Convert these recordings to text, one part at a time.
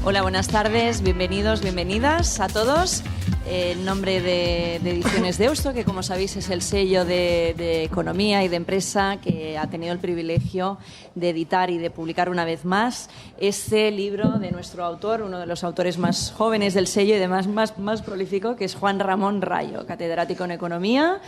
Hola, buenas tardes, bienvenidos, bienvenidas a todos. En nombre de Ediciones Deusto, que como sabéis es el sello de economía y de empresa que ha tenido el privilegio de editar y de publicar una vez más este libro de nuestro autor, uno de los autores más jóvenes del sello y además más prolífico, que es Juan Ramón Rayo, catedrático en economía,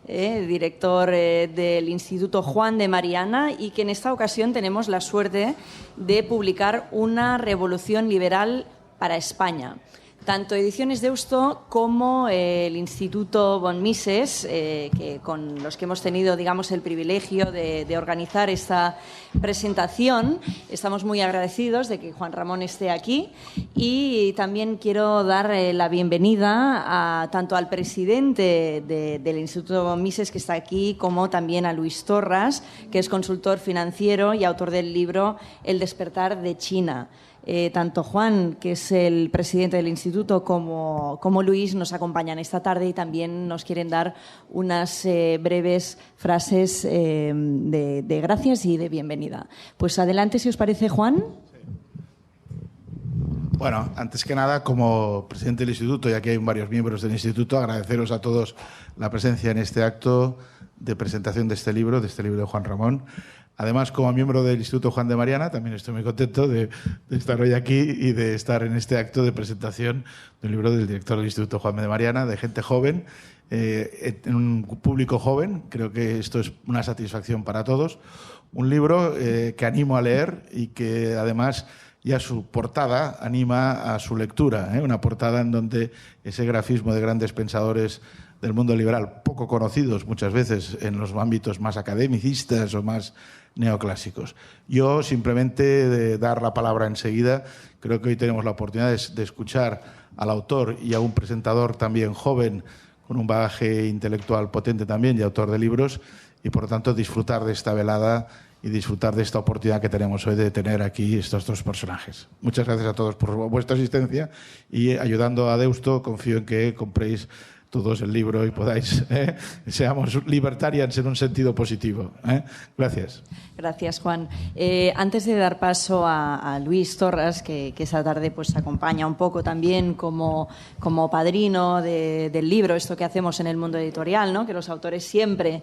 director del Instituto Juan de Mariana, y que en esta ocasión tenemos la suerte de publicar Una revolución liberal para España. Tanto Ediciones Deusto como el Instituto von Mises, que con los que hemos tenido, digamos, el privilegio de organizar esta presentación, estamos muy agradecidos de que Juan Ramón esté aquí, y también quiero dar la bienvenida tanto al presidente del Instituto von Mises, que está aquí, como también a Luis Torras, que es consultor financiero y autor del libro El despertar de China. Tanto Juan, que es el presidente del instituto, como Luis nos acompañan esta tarde y también nos quieren dar unas breves frases de gracias y de bienvenida. Pues adelante, si os parece, Juan. Bueno, antes que nada, como presidente del instituto, y aquí hay varios miembros del instituto, agradeceros a todos la presencia en este acto de presentación de este libro de Juan Ramón. Además, como miembro del Instituto Juan de Mariana, también estoy muy contento de estar hoy aquí y de estar en este acto de presentación de un libro del director del Instituto Juan de Mariana, de gente joven, en un público joven. Creo que esto es una satisfacción para todos. Un libro que animo a leer y que además ya su portada anima a su lectura, una portada en donde ese grafismo de grandes pensadores del mundo liberal, poco conocidos muchas veces en los ámbitos más academicistas o más neoclásicos. Yo simplemente de dar la palabra enseguida, creo que hoy tenemos la oportunidad de escuchar al autor y a un presentador también joven, con un bagaje intelectual potente también y autor de libros, y por lo tanto disfrutar de esta velada y disfrutar de esta oportunidad que tenemos hoy de tener aquí estos dos personajes. Muchas gracias a todos por vuestra asistencia, y ayudando a Deusto, confío en que compréis todos el libro y podáis, seamos libertarians en un sentido positivo. Gracias. Gracias, Juan. Antes de dar paso a Luis Torras, que esta tarde pues acompaña un poco también como padrino del libro, esto que hacemos en el mundo editorial, ¿no? Que los autores siempre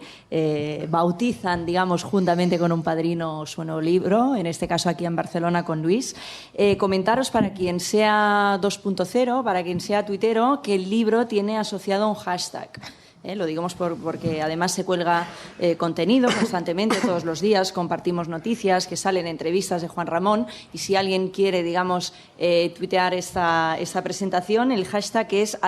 bautizan, digamos, juntamente con un padrino su nuevo libro, en este caso aquí en Barcelona con Luis. Comentaros, para quien sea 2.0, para quien sea tuitero, que el libro tiene asociado un hashtag. Lo digamos porque además se cuelga contenido constantemente, todos los días compartimos noticias que salen, entrevistas de Juan Ramón, y si alguien quiere, digamos, tuitear esta presentación, el hashtag es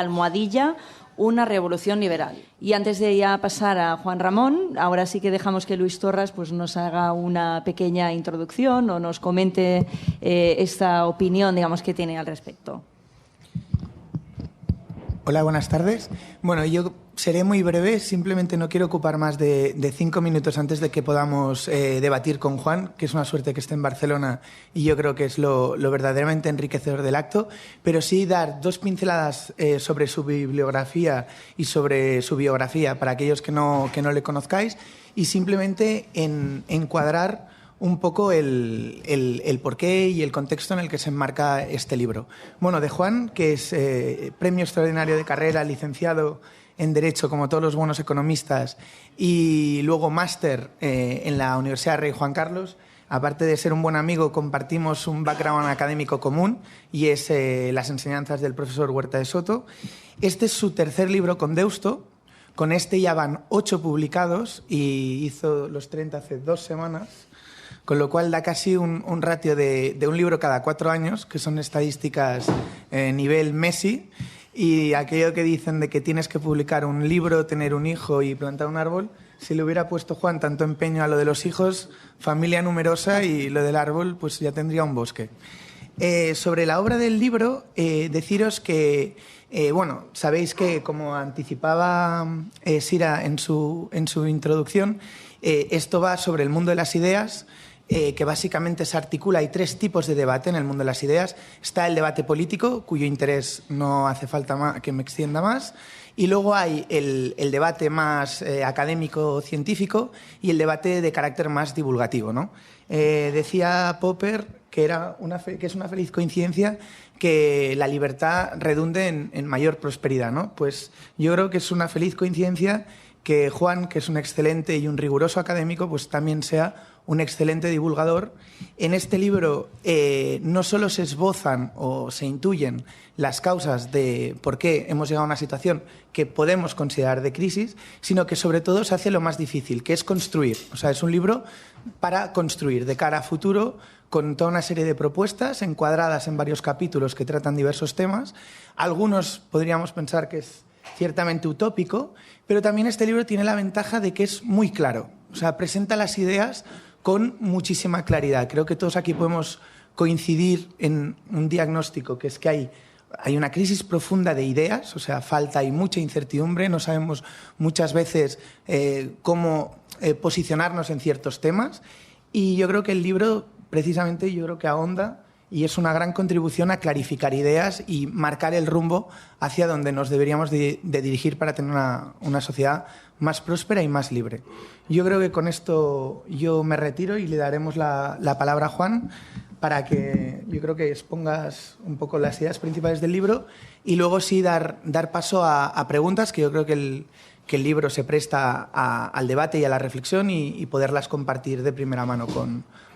#Una revolución liberal. Y antes de ya pasar a Juan Ramón, ahora sí que dejamos que Luis Torras pues nos haga una pequeña introducción o nos comente esta opinión, digamos, que tiene al respecto. Hola, buenas tardes. Bueno, yo seré muy breve, simplemente no quiero ocupar más de 5 minutos antes de que podamos debatir con Juan, que es una suerte que esté en Barcelona y yo creo que es lo verdaderamente enriquecedor del acto, pero sí dar 2 pinceladas sobre su bibliografía y sobre su biografía para aquellos que no le conozcáis, y simplemente encuadrar un poco el porqué y el contexto en el que se enmarca este libro. Bueno, de Juan, que es premio extraordinario de carrera, licenciado en Derecho, como todos los buenos economistas, y luego máster en la Universidad Rey Juan Carlos. Aparte de ser un buen amigo, compartimos un background académico común, y es las enseñanzas del profesor Huerta de Soto. Este es su tercer libro con Deusto. Con este ya van 8 publicados y hizo los 30 hace 2 semanas. Con lo cual da casi un ratio de un libro cada 4 años, que son estadísticas nivel Messi. Y aquello que dicen de que tienes que publicar un libro, tener un hijo y plantar un árbol, si le hubiera puesto Juan tanto empeño a lo de los hijos, familia numerosa, y lo del árbol, pues ya tendría un bosque. Sobre la obra del libro, deciros que, bueno, sabéis que, como anticipaba Sira en su introducción, esto va sobre el mundo de las ideas, que básicamente se articula. Hay 3 tipos de debate en el mundo de las ideas. Está el debate político, cuyo interés no hace falta que me extienda más, Y luego hay el debate más académico-científico y el debate de carácter más divulgativo, ¿no? Decía Popper que es una feliz coincidencia que la libertad redunde en mayor prosperidad, ¿no? Pues yo creo que es una feliz coincidencia que Juan, que es un excelente y un riguroso académico, pues también sea un excelente divulgador. En este libro no solo se esbozan o se intuyen las causas de por qué hemos llegado a una situación que podemos considerar de crisis, sino que sobre todo se hace lo más difícil, que es construir. O sea, es un libro para construir de cara a futuro, con toda una serie de propuestas encuadradas en varios capítulos que tratan diversos temas. Algunos podríamos pensar que es ciertamente utópico, pero también este libro tiene la ventaja de que es muy claro. O sea, presenta las ideas con muchísima claridad. Creo que todos aquí podemos coincidir en un diagnóstico, que es que hay una crisis profunda de ideas, o sea, hay mucha incertidumbre, no sabemos muchas veces cómo posicionarnos en ciertos temas, y yo creo que el libro, precisamente, ahonda y es una gran contribución a clarificar ideas y marcar el rumbo hacia donde nos deberíamos de dirigir para tener una sociedad más próspera y más libre. Yo creo que con esto yo me retiro y le daremos la palabra a Juan para que yo creo que expongas un poco las ideas principales del libro y luego sí dar paso a preguntas, que yo creo que el libro se presta al debate y a la reflexión y poderlas compartir de primera mano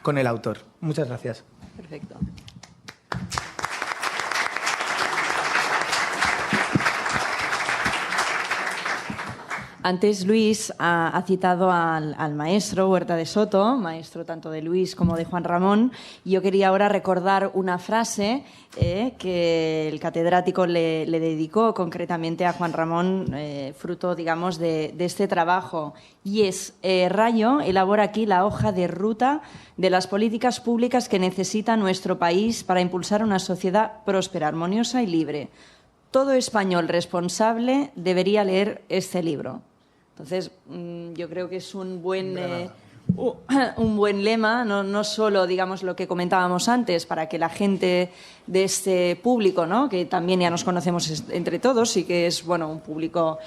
con el autor. Muchas gracias. Perfecto. Antes Luis ha citado al maestro Huerta de Soto, maestro tanto de Luis como de Juan Ramón, y yo quería ahora recordar una frase que el catedrático le dedicó concretamente a Juan Ramón, fruto, digamos, de este trabajo, y es: Rayo elabora aquí la hoja de ruta de las políticas públicas que necesita nuestro país para impulsar una sociedad próspera, armoniosa y libre. Todo español responsable debería leer este libro. Entonces, yo creo que es un buen lema, no solo, digamos, lo que comentábamos antes, para que la gente de este público, ¿no?, que también ya nos conocemos entre todos y que es, bueno, un público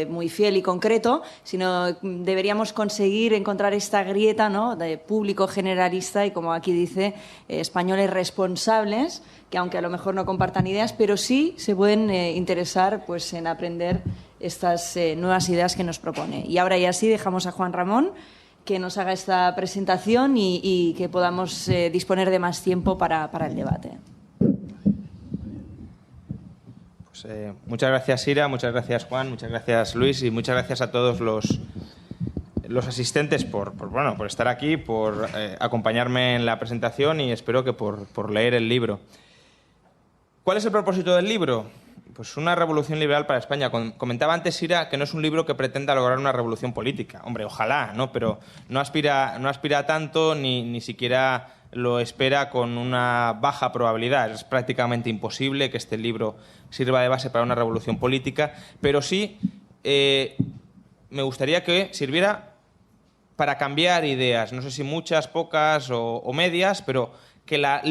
muy fiel y concreto, sino deberíamos conseguir encontrar esta grieta, ¿no?, de público generalista y, como aquí dice, españoles responsables, que aunque a lo mejor no compartan ideas, pero sí se pueden interesar, pues, en aprender estas nuevas ideas que nos propone. Y ahora ya sí dejamos a Juan Ramón que nos haga esta presentación y que podamos disponer de más tiempo para el debate. Pues, muchas gracias, Sira, muchas gracias, Juan, muchas gracias, Luis, y muchas gracias a todos los asistentes por estar aquí, por acompañarme en la presentación y espero que por leer el libro. ¿Cuál es el propósito del libro? Pues una revolución liberal para España. Comentaba antes, Sira, que no es un libro que pretenda lograr una revolución política. Hombre, ojalá, ¿no? Pero no aspira a tanto ni siquiera lo espera con una baja probabilidad. Es prácticamente imposible que este libro sirva de base para una revolución política, pero sí me gustaría que sirviera para cambiar ideas. No sé si muchas, pocas o medias, pero que la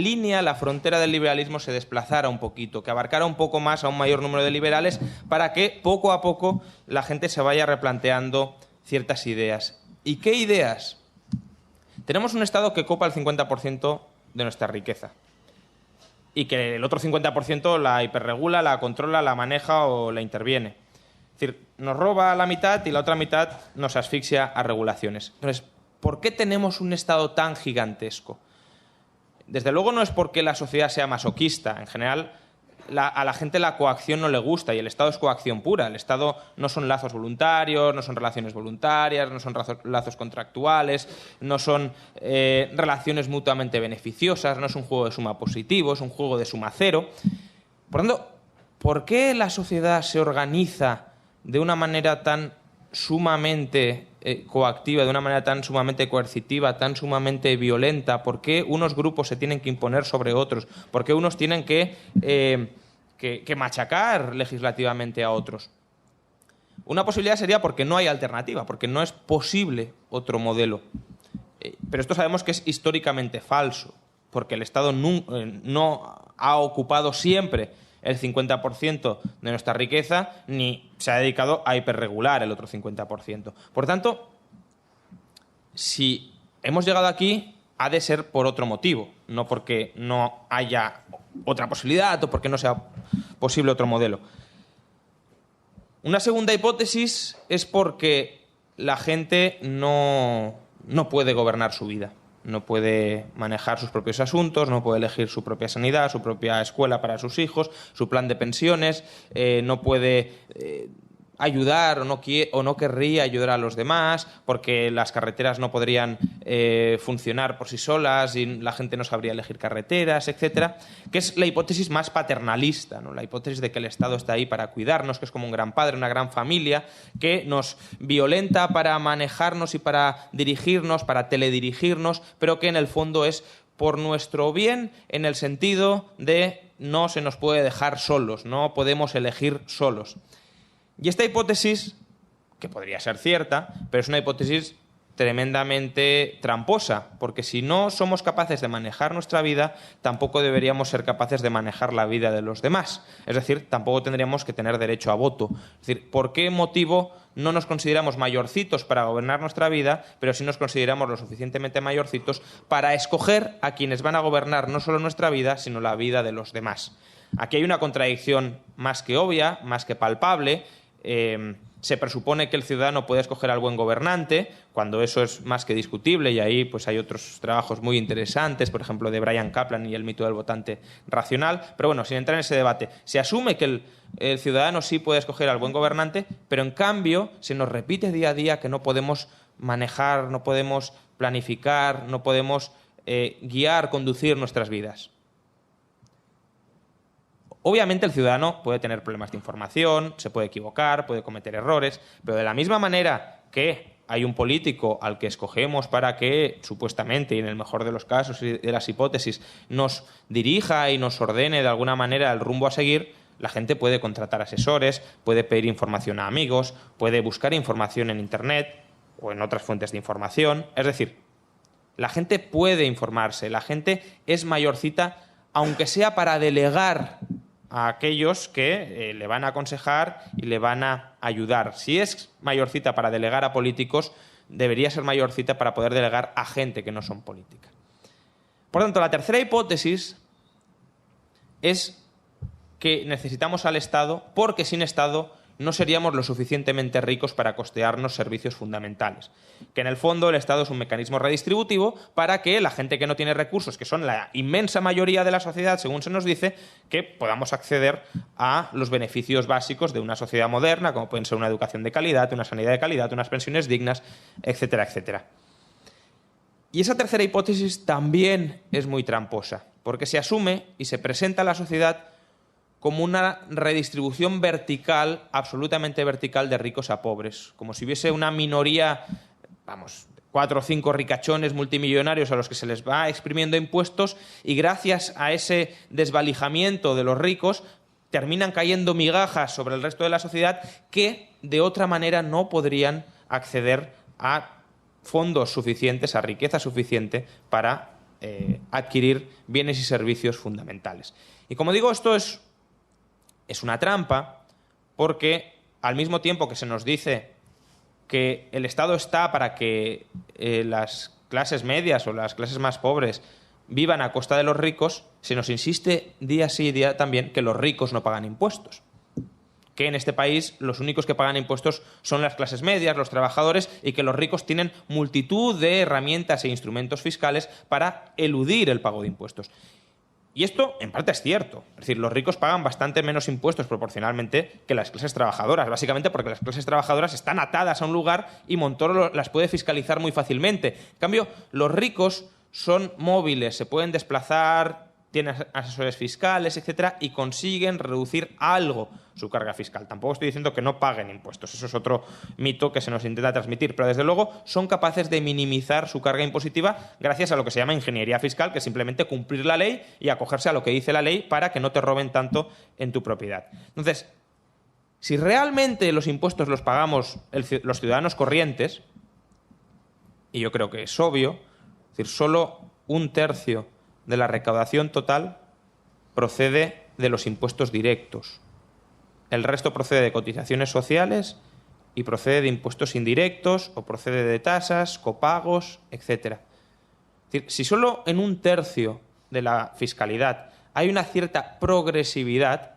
frontera del liberalismo se desplazara un poquito, que abarcara un poco más a un mayor número de liberales para que poco a poco la gente se vaya replanteando ciertas ideas. ¿Y qué ideas? Tenemos un Estado que copa el 50% de nuestra riqueza y que el otro 50% la hiperregula, la controla, la maneja o la interviene. Es decir, nos roba la mitad y la otra mitad nos asfixia a regulaciones. Entonces, ¿por qué tenemos un Estado tan gigantesco? Desde luego no es porque la sociedad sea masoquista. En general, a la gente la coacción no le gusta y el Estado es coacción pura. El Estado no son lazos voluntarios, no son relaciones voluntarias, no son lazos contractuales, no son relaciones mutuamente beneficiosas, no es un juego de suma positivo, es un juego de suma cero. Por tanto, ¿por qué la sociedad se organiza de una manera tan sumamente coactiva, de una manera tan sumamente coercitiva, tan sumamente violenta? ¿Por qué unos grupos se tienen que imponer sobre otros? ¿Por qué unos tienen que machacar legislativamente a otros? Una posibilidad sería porque no hay alternativa, porque no es posible otro modelo. Pero esto sabemos que es históricamente falso, porque el Estado no ha ocupado siempre el 50% de nuestra riqueza, ni se ha dedicado a hiperregular el otro 50%. Por tanto, si hemos llegado aquí, ha de ser por otro motivo, no porque no haya otra posibilidad o porque no sea posible otro modelo. Una segunda hipótesis es porque la gente no puede gobernar su vida, no puede manejar sus propios asuntos, no puede elegir su propia sanidad, su propia escuela para sus hijos, su plan de pensiones, no puede ayudar o no querría ayudar a los demás porque las carreteras no podrían funcionar por sí solas y la gente no sabría elegir carreteras, etcétera, que es la hipótesis más paternalista, ¿no? La hipótesis de que el Estado está ahí para cuidarnos, que es como un gran padre, una gran familia, que nos violenta para manejarnos y para dirigirnos, para teledirigirnos, pero que en el fondo es por nuestro bien en el sentido de no se nos puede dejar solos, no podemos elegir solos. Y esta hipótesis, que podría ser cierta, pero es una hipótesis tremendamente tramposa, porque si no somos capaces de manejar nuestra vida, tampoco deberíamos ser capaces de manejar la vida de los demás. Es decir, tampoco tendríamos que tener derecho a voto. Es decir, ¿por qué motivo no nos consideramos mayorcitos para gobernar nuestra vida, pero sí nos consideramos lo suficientemente mayorcitos para escoger a quienes van a gobernar no solo nuestra vida, sino la vida de los demás? Aquí hay una contradicción más que obvia, más que palpable. Se presupone que el ciudadano puede escoger al buen gobernante, cuando eso es más que discutible, y ahí pues hay otros trabajos muy interesantes, por ejemplo, de Bryan Caplan y el mito del votante racional. Pero bueno, sin entrar en ese debate, se asume que el ciudadano sí puede escoger al buen gobernante, pero en cambio se nos repite día a día que no podemos manejar, no podemos planificar, no podemos guiar, conducir nuestras vidas. Obviamente el ciudadano puede tener problemas de información, se puede equivocar, puede cometer errores, pero de la misma manera que hay un político al que escogemos para que, supuestamente, y en el mejor de los casos y de las hipótesis, nos dirija y nos ordene de alguna manera el rumbo a seguir, la gente puede contratar asesores, puede pedir información a amigos, puede buscar información en Internet o en otras fuentes de información. Es decir, la gente puede informarse, la gente es mayorcita, aunque sea para delegar a aquellos que le van a aconsejar y le van a ayudar. Si es mayorcita para delegar a políticos, debería ser mayorcita para poder delegar a gente que no son política. Por tanto, la tercera hipótesis es que necesitamos al Estado porque sin Estado no seríamos lo suficientemente ricos para costearnos servicios fundamentales. Que en el fondo el Estado es un mecanismo redistributivo para que la gente que no tiene recursos, que son la inmensa mayoría de la sociedad, según se nos dice, que podamos acceder a los beneficios básicos de una sociedad moderna, como pueden ser una educación de calidad, una sanidad de calidad, unas pensiones dignas, etcétera, etcétera. Y esa tercera hipótesis también es muy tramposa, porque se asume y se presenta a la sociedad como una redistribución vertical, absolutamente vertical, de ricos a pobres. Como si hubiese una minoría, 4 o 5 ricachones multimillonarios a los que se les va exprimiendo impuestos y gracias a ese desvalijamiento de los ricos terminan cayendo migajas sobre el resto de la sociedad que de otra manera no podrían acceder a fondos suficientes, a riqueza suficiente para adquirir bienes y servicios fundamentales. Y como digo, esto es una trampa porque al mismo tiempo que se nos dice que el Estado está para que las clases medias o las clases más pobres vivan a costa de los ricos, se nos insiste día sí y día también que los ricos no pagan impuestos. Que en este país los únicos que pagan impuestos son las clases medias, los trabajadores, y que los ricos tienen multitud de herramientas e instrumentos fiscales para eludir el pago de impuestos. Y esto, en parte, es cierto. Es decir, los ricos pagan bastante menos impuestos proporcionalmente que las clases trabajadoras, básicamente porque las clases trabajadoras están atadas a un lugar y Montoro las puede fiscalizar muy fácilmente. En cambio, los ricos son móviles, se pueden desplazar, tienen asesores fiscales, etcétera, y consiguen reducir algo su carga fiscal. Tampoco estoy diciendo que no paguen impuestos, eso es otro mito que se nos intenta transmitir, pero desde luego son capaces de minimizar su carga impositiva gracias a lo que se llama ingeniería fiscal, que es simplemente cumplir la ley y acogerse a lo que dice la ley para que no te roben tanto en tu propiedad. Entonces, si realmente los impuestos los pagamos los ciudadanos corrientes, y yo creo que es obvio, es decir, solo 1/3 de la recaudación total procede de los impuestos directos. El resto procede de cotizaciones sociales y procede de impuestos indirectos o procede de tasas, copagos, etc. Es decir, si solo en 1/3 de la fiscalidad hay una cierta progresividad,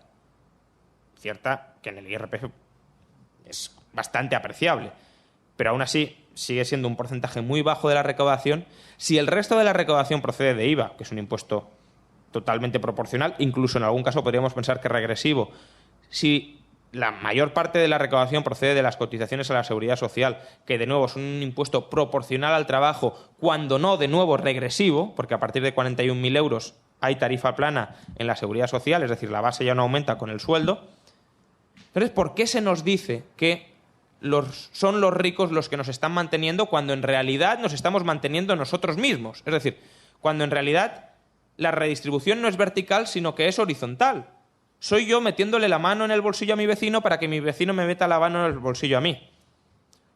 cierta que en el IRPF es bastante apreciable, pero aún así sigue siendo un porcentaje muy bajo de la recaudación, si el resto de la recaudación procede de IVA, que es un impuesto totalmente proporcional, incluso en algún caso podríamos pensar que regresivo, si la mayor parte de la recaudación procede de las cotizaciones a la Seguridad Social, que de nuevo son un impuesto proporcional al trabajo, cuando no de nuevo regresivo, porque a partir de 41.000 euros hay tarifa plana en la Seguridad Social, es decir, la base ya no aumenta con el sueldo. Entonces, ¿por qué se nos dice que son los ricos los que nos están manteniendo cuando en realidad nos estamos manteniendo nosotros mismos? Es decir, cuando en realidad la redistribución no es vertical, sino que es horizontal. Soy yo metiéndole la mano en el bolsillo a mi vecino para que mi vecino me meta la mano en el bolsillo a mí.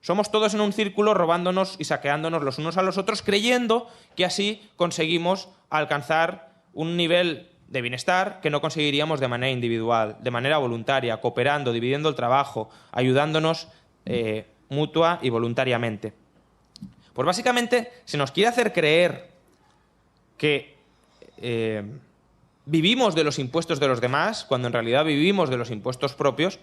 Somos todos en un círculo robándonos y saqueándonos los unos a los otros, creyendo que así conseguimos alcanzar un nivel de bienestar que no conseguiríamos de manera individual, de manera voluntaria, cooperando, dividiendo el trabajo, ayudándonos mutua y voluntariamente. Pues básicamente se nos quiere hacer creer que vivimos de los impuestos de los demás, cuando en realidad vivimos de los impuestos propios,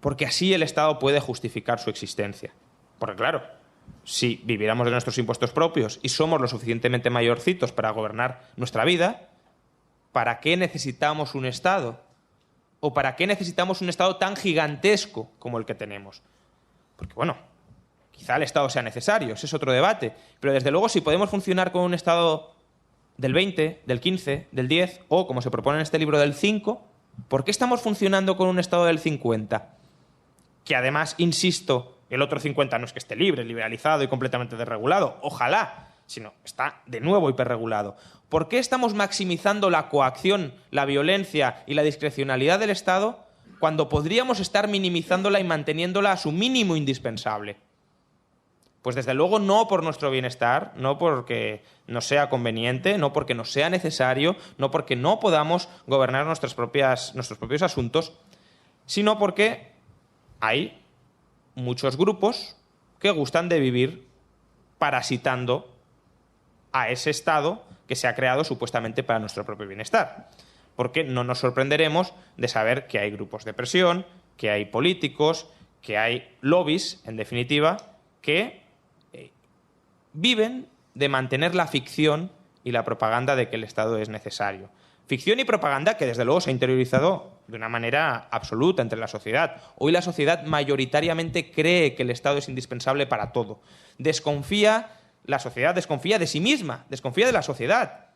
porque así el Estado puede justificar su existencia. Porque claro, si viviéramos de nuestros impuestos propios y somos lo suficientemente mayorcitos para gobernar nuestra vida, ¿para qué necesitamos un Estado? ¿O para qué necesitamos un Estado tan gigantesco como el que tenemos? Porque bueno, quizá el Estado sea necesario, ese es otro debate, pero desde luego si podemos funcionar con un Estado del 20, del 15, del 10 o, como se propone en este libro, del 5, ¿por qué estamos funcionando con un Estado del 50? Que además, insisto, el otro 50 no es que esté libre, liberalizado y completamente desregulado, ojalá, sino está de nuevo hiperregulado. ¿Por qué estamos maximizando la coacción, la violencia y la discrecionalidad del Estado cuando podríamos estar minimizándola y manteniéndola a su mínimo indispensable? Pues desde luego no por nuestro bienestar, no porque nos sea conveniente, no porque nos sea necesario, no porque no podamos gobernar nuestros propios asuntos, sino porque hay muchos grupos que gustan de vivir parasitando a ese Estado que se ha creado supuestamente para nuestro propio bienestar. Porque no nos sorprenderemos de saber que hay grupos de presión, que hay políticos, que hay lobbies, en definitiva, que viven de mantener la ficción y la propaganda de que el Estado es necesario. Ficción y propaganda que desde luego se ha interiorizado de una manera absoluta entre la sociedad. Hoy la sociedad mayoritariamente cree que el Estado es indispensable para todo. La sociedad desconfía de sí misma, desconfía de la sociedad.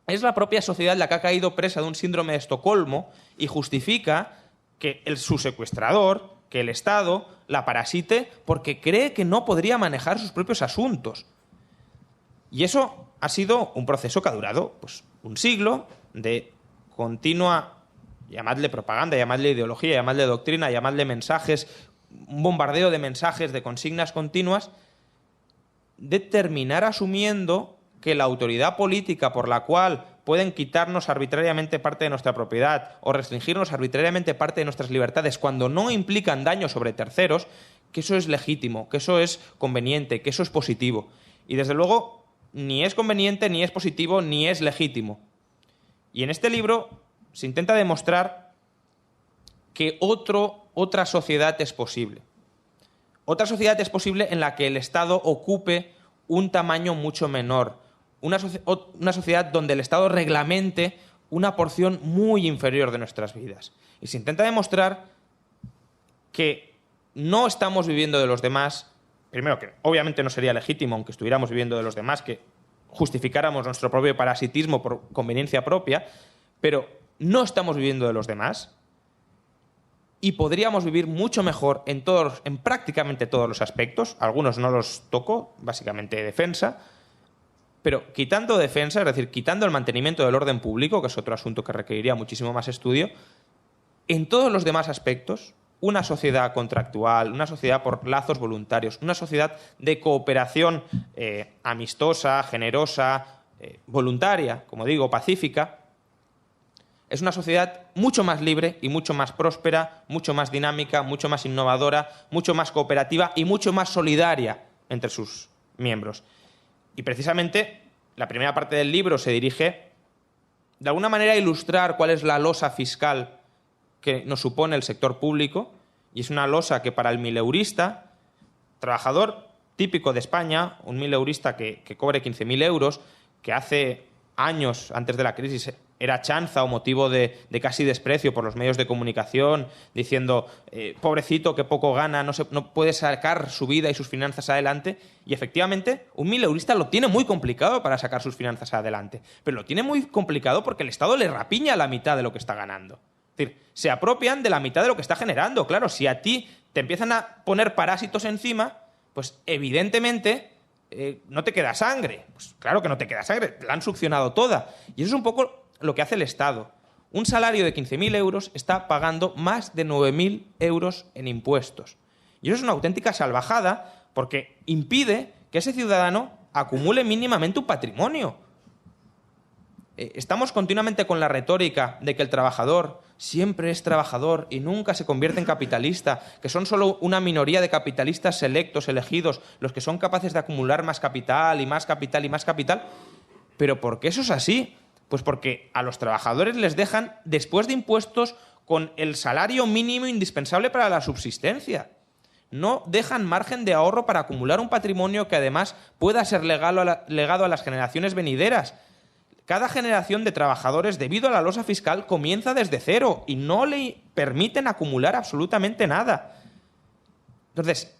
Es la propia sociedad la que ha caído presa de un síndrome de Estocolmo y justifica que su secuestrador, que el Estado la parasite porque cree que no podría manejar sus propios asuntos. Y eso ha sido un proceso que ha durado pues, un siglo de continua, llamadle propaganda, llamadle ideología, llamadle doctrina, llamadle mensajes, un bombardeo de mensajes, de consignas continuas, de terminar asumiendo que la autoridad política por la cual pueden quitarnos arbitrariamente parte de nuestra propiedad o restringirnos arbitrariamente parte de nuestras libertades cuando no implican daño sobre terceros, que eso es legítimo, que eso es conveniente, que eso es positivo. Y desde luego ni es conveniente, ni es positivo, ni es legítimo. Y en este libro se intenta demostrar que otra sociedad es posible. Otra sociedad es posible en la que el Estado ocupe un tamaño mucho menor. Una sociedad donde el Estado reglamente una porción muy inferior de nuestras vidas. Y se intenta demostrar que no estamos viviendo de los demás. Primero, que obviamente no sería legítimo, aunque estuviéramos viviendo de los demás, que justificáramos nuestro propio parasitismo por conveniencia propia, pero no estamos viviendo de los demás y podríamos vivir mucho mejor en prácticamente todos los aspectos. Algunos no los toco, básicamente defensa, pero quitando defensa, es decir, quitando el mantenimiento del orden público, que es otro asunto que requeriría muchísimo más estudio, en todos los demás aspectos, una sociedad contractual, una sociedad por lazos voluntarios, una sociedad de cooperación amistosa, generosa, voluntaria, como digo, pacífica, es una sociedad mucho más libre y mucho más próspera, mucho más dinámica, mucho más innovadora, mucho más cooperativa y mucho más solidaria entre sus miembros. Y precisamente la primera parte del libro se dirige de alguna manera a ilustrar cuál es la losa fiscal que nos supone el sector público, y es una losa que para el mileurista, trabajador típico de España, un mileurista que cobre 15.000 euros, que hace años, antes de la crisis, era chanza o motivo de casi desprecio por los medios de comunicación, diciendo, pobrecito, que poco gana, no puede sacar su vida y sus finanzas adelante. Y efectivamente, un mileurista lo tiene muy complicado para sacar sus finanzas adelante. Pero lo tiene muy complicado porque el Estado le rapiña la mitad de lo que está ganando. Es decir, se apropian de la mitad de lo que está generando. Claro, si a ti te empiezan a poner parásitos encima, pues evidentemente no te queda sangre. Pues claro que no te queda sangre, la han succionado toda. Y eso es un poco lo que hace el Estado. Un salario de 15.000 euros está pagando más de 9.000 euros en impuestos. Y eso es una auténtica salvajada porque impide que ese ciudadano acumule mínimamente un patrimonio. Estamos continuamente con la retórica de que el trabajador siempre es trabajador y nunca se convierte en capitalista, que son solo una minoría de capitalistas selectos, elegidos, los que son capaces de acumular más capital y más capital y más capital. ¿Pero por qué eso es así? Pues porque a los trabajadores les dejan, después de impuestos, con el salario mínimo indispensable para la subsistencia. No dejan margen de ahorro para acumular un patrimonio que además pueda ser legado a las generaciones venideras. Cada generación de trabajadores, debido a la losa fiscal, comienza desde cero y no le permiten acumular absolutamente nada. Entonces,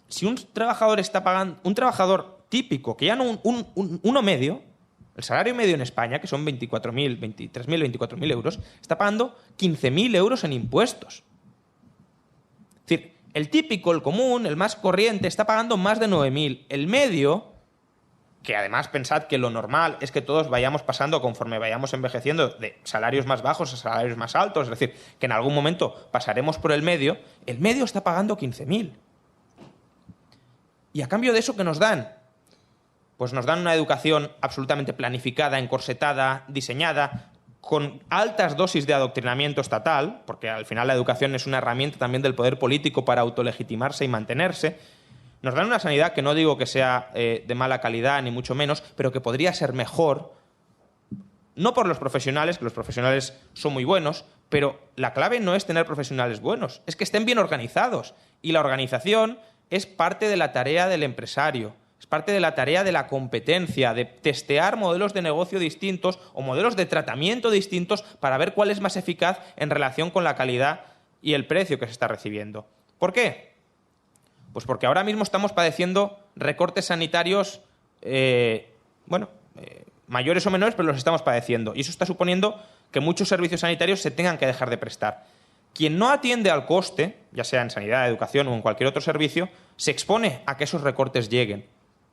si un trabajador está pagando, un trabajador típico, que ya no uno medio, el salario medio en España, que son 24.000, 23.000, 24.000 euros, está pagando 15.000 euros en impuestos. Es decir, el típico, el común, el más corriente, está pagando más de 9.000. El medio, que además pensad que lo normal es que todos vayamos pasando conforme vayamos envejeciendo de salarios más bajos a salarios más altos, es decir, que en algún momento pasaremos por el medio está pagando 15.000. Y a cambio de eso, ¿qué nos dan? Pues nos dan una educación absolutamente planificada, encorsetada, diseñada, con altas dosis de adoctrinamiento estatal, porque al final la educación es una herramienta también del poder político para autolegitimarse y mantenerse. Nos dan una sanidad que no digo que sea de mala calidad, ni mucho menos, pero que podría ser mejor, no por los profesionales, que los profesionales son muy buenos, pero la clave no es tener profesionales buenos, es que estén bien organizados. Y la organización es parte de la tarea del empresario, es parte de la tarea de la competencia, de testear modelos de negocio distintos o modelos de tratamiento distintos para ver cuál es más eficaz en relación con la calidad y el precio que se está recibiendo. ¿Por qué? Pues porque ahora mismo estamos padeciendo recortes sanitarios, mayores o menores, pero los estamos padeciendo. Y eso está suponiendo que muchos servicios sanitarios se tengan que dejar de prestar. Quien no atiende al coste, ya sea en sanidad, educación o en cualquier otro servicio, se expone a que esos recortes lleguen.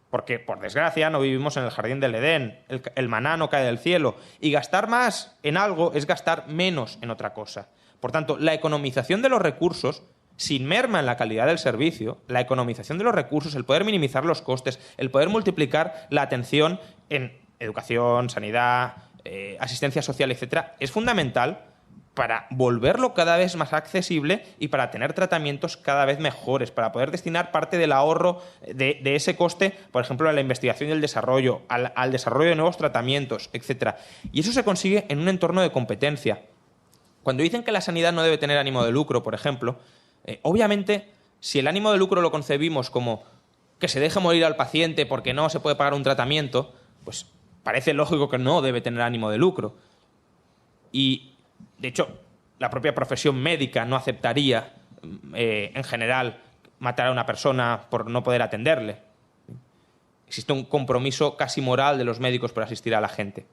Porque, por desgracia, no vivimos en el jardín del Edén, el maná no cae del cielo. Y gastar más en algo es gastar menos en otra cosa. Por tanto, la economización de los recursos, sin merma en la calidad del servicio, la economización de los recursos, el poder minimizar los costes, el poder multiplicar la atención en educación, sanidad, asistencia social, etcétera, es fundamental para volverlo cada vez más accesible y para tener tratamientos cada vez mejores, para poder destinar parte del ahorro de ese coste, por ejemplo, a la investigación y el desarrollo, al desarrollo de nuevos tratamientos, etcétera. Y eso se consigue en un entorno de competencia. Cuando dicen que la sanidad no debe tener ánimo de lucro, por ejemplo, obviamente, si el ánimo de lucro lo concebimos como que se deje morir al paciente porque no se puede pagar un tratamiento, pues parece lógico que no debe tener ánimo de lucro. Y, de hecho, la propia profesión médica no aceptaría, en general, matar a una persona por no poder atenderle. Existe un compromiso casi moral de los médicos por asistir a la gente.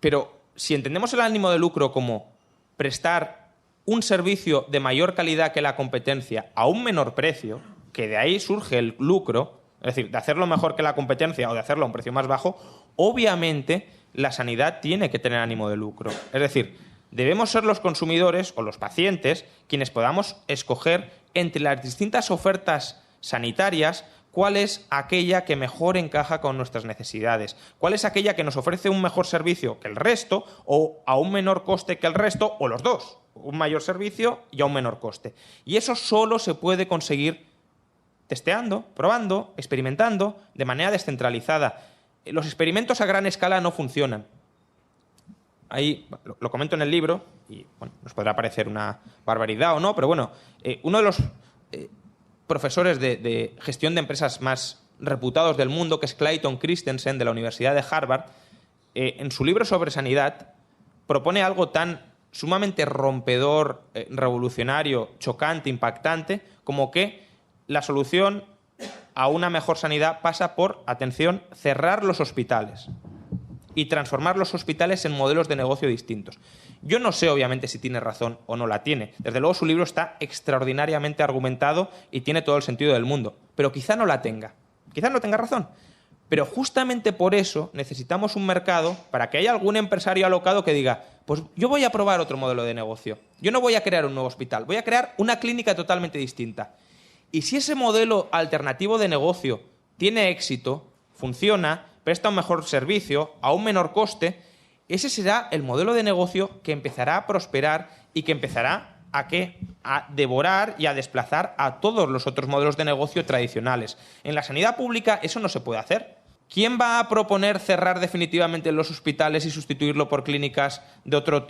Pero si entendemos el ánimo de lucro como prestar un servicio de mayor calidad que la competencia a un menor precio, que de ahí surge el lucro, es decir, de hacerlo mejor que la competencia o de hacerlo a un precio más bajo, obviamente la sanidad tiene que tener ánimo de lucro. Es decir, debemos ser los consumidores o los pacientes quienes podamos escoger entre las distintas ofertas sanitarias cuál es aquella que mejor encaja con nuestras necesidades, cuál es aquella que nos ofrece un mejor servicio que el resto o a un menor coste que el resto, o los dos, un mayor servicio y a un menor coste. Y eso solo se puede conseguir testeando, probando, experimentando de manera descentralizada. Los experimentos a gran escala no funcionan. Ahí lo comento en el libro, y bueno, nos podrá parecer una barbaridad o no, pero bueno, uno de los profesores de gestión de empresas más reputados del mundo, que es Clayton Christensen, de la Universidad de Harvard, en su libro sobre sanidad, propone algo tan sumamente rompedor, revolucionario, chocante, impactante, como que la solución a una mejor sanidad pasa por, atención, cerrar los hospitales y transformar los hospitales en modelos de negocio distintos. Yo no sé, obviamente, si tiene razón o no la tiene. Desde luego, su libro está extraordinariamente argumentado y tiene todo el sentido del mundo. Pero quizá no la tenga. Quizá no tenga razón. Pero justamente por eso necesitamos un mercado para que haya algún empresario alocado que diga, pues yo voy a probar otro modelo de negocio. Yo no voy a crear un nuevo hospital, voy a crear una clínica totalmente distinta. Y si ese modelo alternativo de negocio tiene éxito, funciona, presta un mejor servicio a un menor coste, ese será el modelo de negocio que empezará a prosperar y que empezará a devorar y a desplazar a todos los otros modelos de negocio tradicionales. En la sanidad pública eso no se puede hacer. ¿Quién va a proponer cerrar definitivamente los hospitales y sustituirlo por clínicas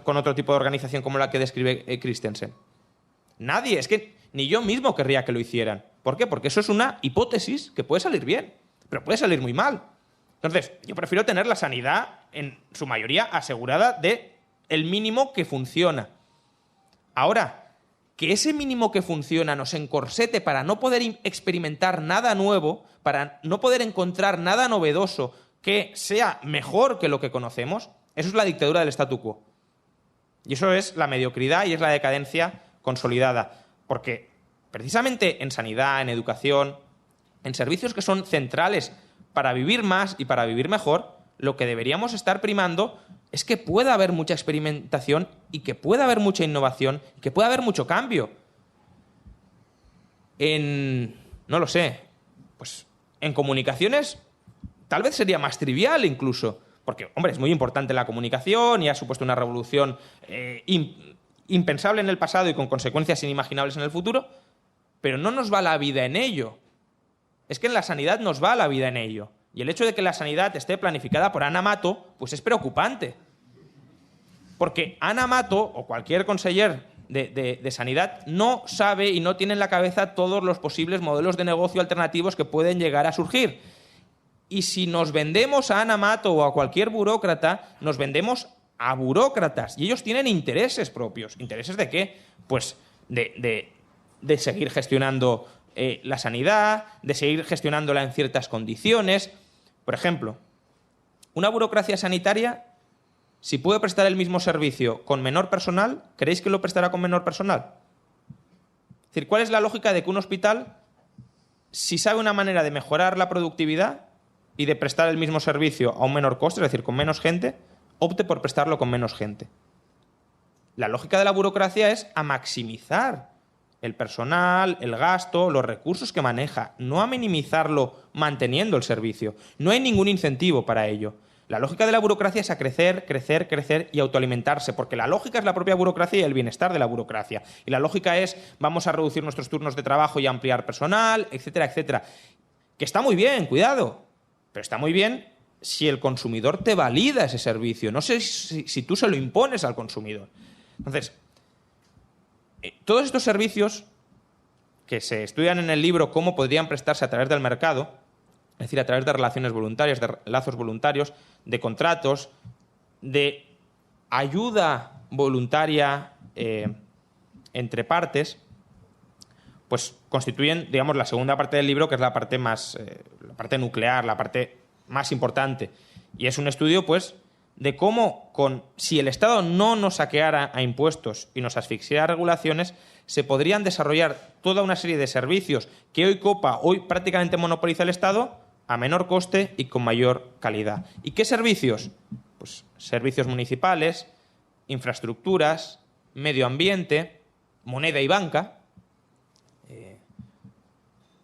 con otro tipo de organización como la que describe Christensen? Nadie. Es que ni yo mismo querría que lo hicieran. ¿Por qué? Porque eso es una hipótesis que puede salir bien, pero puede salir muy mal. Entonces, yo prefiero tener la sanidad, en su mayoría, asegurada de el mínimo que funciona. Ahora, que ese mínimo que funciona nos encorsete para no poder experimentar nada nuevo, para no poder encontrar nada novedoso que sea mejor que lo que conocemos, eso es la dictadura del statu quo. Y eso es la mediocridad y es la decadencia consolidada. Porque precisamente en sanidad, en educación, en servicios que son centrales para vivir más y para vivir mejor, lo que deberíamos estar primando es que pueda haber mucha experimentación y que pueda haber mucha innovación y que pueda haber mucho cambio. No lo sé, pues en comunicaciones tal vez sería más trivial incluso, porque, hombre, es muy importante la comunicación y ha supuesto una revolución impensable en el pasado y con consecuencias inimaginables en el futuro, pero no nos va la vida en ello. Es que en la sanidad nos va la vida en ello. Y el hecho de que la sanidad esté planificada por Ana Mato, pues es preocupante. Porque Ana Mato o cualquier conseller de sanidad no sabe y no tiene en la cabeza todos los posibles modelos de negocio alternativos que pueden llegar a surgir. Y si nos vendemos a Ana Mato o a cualquier burócrata, nos vendemos a burócratas. Y ellos tienen intereses propios. ¿Intereses de qué? Pues de seguir gestionando la sanidad, de seguir gestionándola en ciertas condiciones. Por ejemplo, una burocracia sanitaria, si puede prestar el mismo servicio con menor personal, ¿creéis que lo prestará con menor personal? Es decir, ¿cuál es la lógica de que un hospital, si sabe una manera de mejorar la productividad y de prestar el mismo servicio a un menor coste, es decir, con menos gente, opte por prestarlo con menos gente? La lógica de la burocracia es a maximizar el personal, el gasto, los recursos que maneja, no a minimizarlo manteniendo el servicio. No hay ningún incentivo para ello. La lógica de la burocracia es a crecer, crecer, crecer y autoalimentarse, porque la lógica es la propia burocracia y el bienestar de la burocracia. Y la lógica es vamos a reducir nuestros turnos de trabajo y ampliar personal, etcétera, etcétera. Que está muy bien, cuidado, pero está muy bien si el consumidor te valida ese servicio. No sé si tú se lo impones al consumidor. Entonces, todos estos servicios que se estudian en el libro cómo podrían prestarse a través del mercado, es decir, a través de relaciones voluntarias, de lazos voluntarios, de contratos, de ayuda voluntaria entre partes, pues constituyen, digamos, la segunda parte del libro, que es la parte la parte nuclear, la parte más importante. Y es un estudio, pues, de cómo, si el Estado no nos saqueara a impuestos y nos asfixiara a regulaciones, se podrían desarrollar toda una serie de servicios que hoy prácticamente monopoliza el Estado a menor coste y con mayor calidad. ¿Y qué servicios? Pues servicios municipales, infraestructuras, medio ambiente, moneda y banca,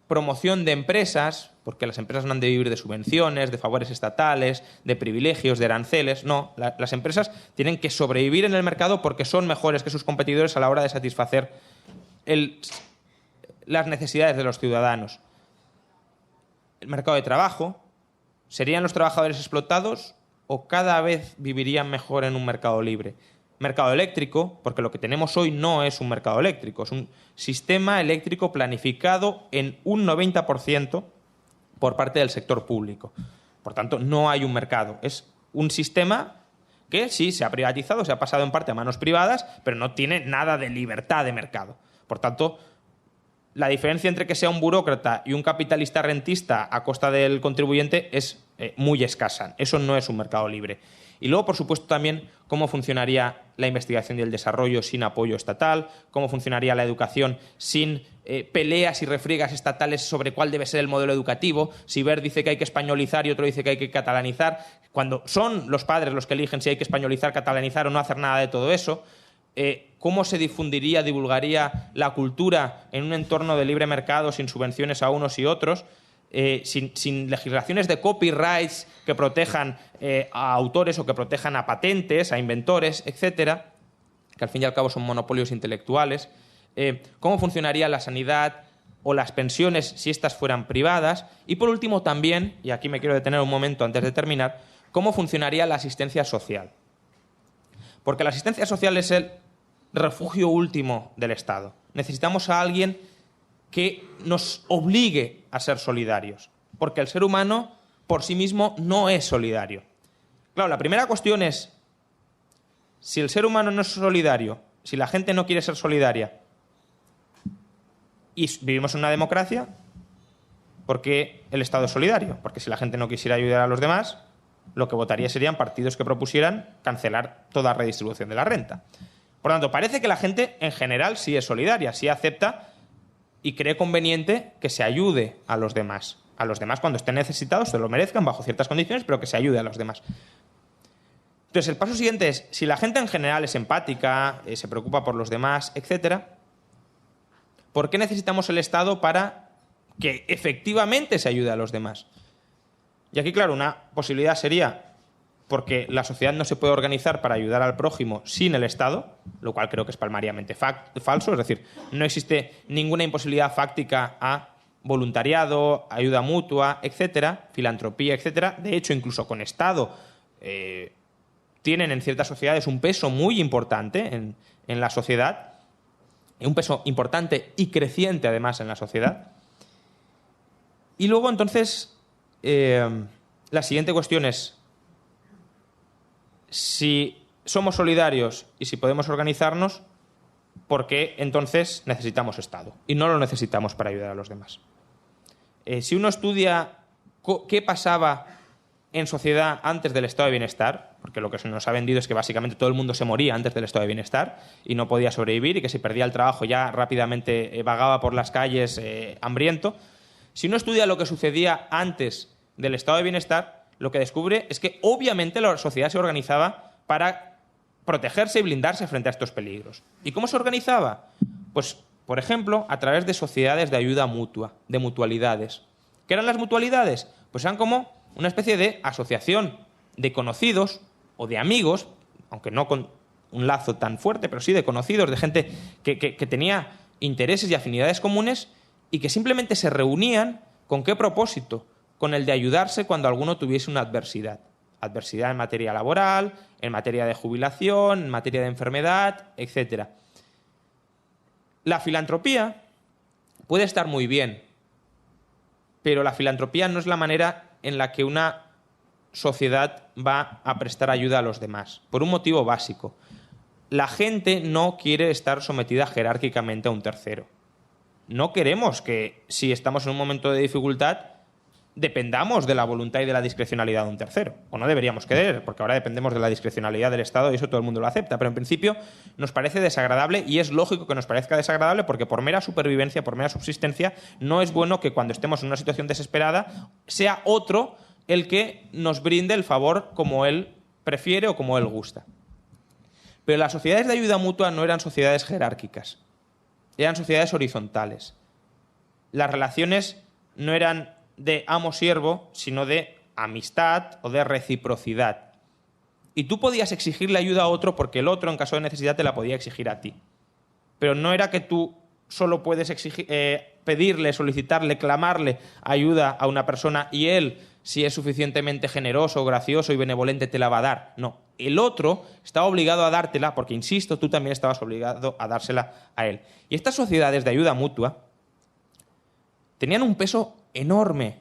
promoción de empresas, porque las empresas no han de vivir de subvenciones, de favores estatales, de privilegios, de aranceles. No, las empresas tienen que sobrevivir en el mercado porque son mejores que sus competidores a la hora de satisfacer las necesidades de los ciudadanos. El mercado de trabajo, ¿serían los trabajadores explotados o cada vez vivirían mejor en un mercado libre? Mercado eléctrico, porque lo que tenemos hoy no es un mercado eléctrico, es un sistema eléctrico planificado en un 90% por parte del sector público. Por tanto, no hay un mercado. Es un sistema que sí se ha privatizado, se ha pasado en parte a manos privadas, pero no tiene nada de libertad de mercado. Por tanto, la diferencia entre que sea un burócrata y un capitalista rentista a costa del contribuyente es muy escasa. Eso no es un mercado libre. Y luego, por supuesto, también cómo funcionaría la investigación y el desarrollo sin apoyo estatal, cómo funcionaría la educación sin peleas y refriegas estatales sobre cuál debe ser el modelo educativo, si Wert dice que hay que españolizar y otro dice que hay que catalanizar, cuando son los padres los que eligen si hay que españolizar, catalanizar o no hacer nada de todo eso. ¿Cómo se difundiría, divulgaría la cultura en un entorno de libre mercado sin subvenciones a unos y otros? Sin legislaciones de copyrights que protejan a autores o que protejan a patentes, a inventores, etcétera, que al fin y al cabo son monopolios intelectuales. ¿Cómo funcionaría la sanidad o las pensiones si éstas fueran privadas? Y por último también, y aquí me quiero detener un momento antes de terminar, ¿cómo funcionaría la asistencia social? Porque la asistencia social es el refugio último del Estado. Necesitamos a alguien que nos obligue a ser solidarios, porque el ser humano por sí mismo no es solidario. Claro, la primera cuestión es, si el ser humano no es solidario, si la gente no quiere ser solidaria y vivimos en una democracia, ¿por qué el Estado es solidario? Porque si la gente no quisiera ayudar a los demás, lo que votaría serían partidos que propusieran cancelar toda redistribución de la renta. Por tanto, parece que la gente en general sí es solidaria, sí acepta y cree conveniente que se ayude a los demás. A los demás cuando estén necesitados, se lo merezcan bajo ciertas condiciones, pero que se ayude a los demás. Entonces, el paso siguiente es, si la gente en general es empática, se preocupa por los demás, etcétera, ¿por qué necesitamos el Estado para que efectivamente se ayude a los demás? Y aquí, claro, una posibilidad sería porque la sociedad no se puede organizar para ayudar al prójimo sin el Estado, lo cual creo que es palmariamente falso, es decir, no existe ninguna imposibilidad fáctica a voluntariado, ayuda mutua, etcétera, filantropía, etcétera. De hecho, incluso con Estado tienen en ciertas sociedades un peso muy importante en la sociedad, un peso importante y creciente además en la sociedad. Y luego, entonces, la siguiente cuestión es, si somos solidarios y si podemos organizarnos, ¿por qué entonces necesitamos Estado? Y no lo necesitamos para ayudar a los demás. Si uno estudia qué pasaba en sociedad antes del estado de bienestar, porque lo que se nos ha vendido es que básicamente todo el mundo se moría antes del estado de bienestar y no podía sobrevivir y que si perdía el trabajo ya rápidamente vagaba por las calles hambriento. Si uno estudia lo que sucedía antes del estado de bienestar, lo que descubre es que obviamente la sociedad se organizaba para protegerse y blindarse frente a estos peligros. ¿Y cómo se organizaba? Pues, por ejemplo, a través de sociedades de ayuda mutua, de mutualidades. ¿Qué eran las mutualidades? Pues eran como una especie de asociación de conocidos o de amigos, aunque no con un lazo tan fuerte, pero sí de conocidos, de gente que tenía intereses y afinidades comunes y que simplemente se reunían ¿con qué propósito? Con el de ayudarse cuando alguno tuviese una adversidad. Adversidad en materia laboral, en materia de jubilación, en materia de enfermedad, etc. La filantropía puede estar muy bien, pero la filantropía no es la manera en la que una sociedad va a prestar ayuda a los demás, por un motivo básico. La gente no quiere estar sometida jerárquicamente a un tercero. No queremos que, si estamos en un momento de dificultad, dependamos de la voluntad y de la discrecionalidad de un tercero. O no deberíamos querer, porque ahora dependemos de la discrecionalidad del Estado y eso todo el mundo lo acepta. Pero en principio nos parece desagradable y es lógico que nos parezca desagradable porque por mera supervivencia, por mera subsistencia, no es bueno que cuando estemos en una situación desesperada sea otro el que nos brinde el favor como él prefiere o como él gusta. Pero las sociedades de ayuda mutua no eran sociedades jerárquicas, eran sociedades horizontales. Las relaciones no eran de amo-siervo, sino de amistad o de reciprocidad. Y tú podías exigirle ayuda a otro porque el otro, en caso de necesidad, te la podía exigir a ti. Pero no era que tú solo puedes pedirle, solicitarle, clamarle ayuda a una persona y él, si es suficientemente generoso, gracioso y benevolente, te la va a dar. No, el otro estaba obligado a dártela porque, insisto, tú también estabas obligado a dársela a él. Y estas sociedades de ayuda mutua tenían un peso enorme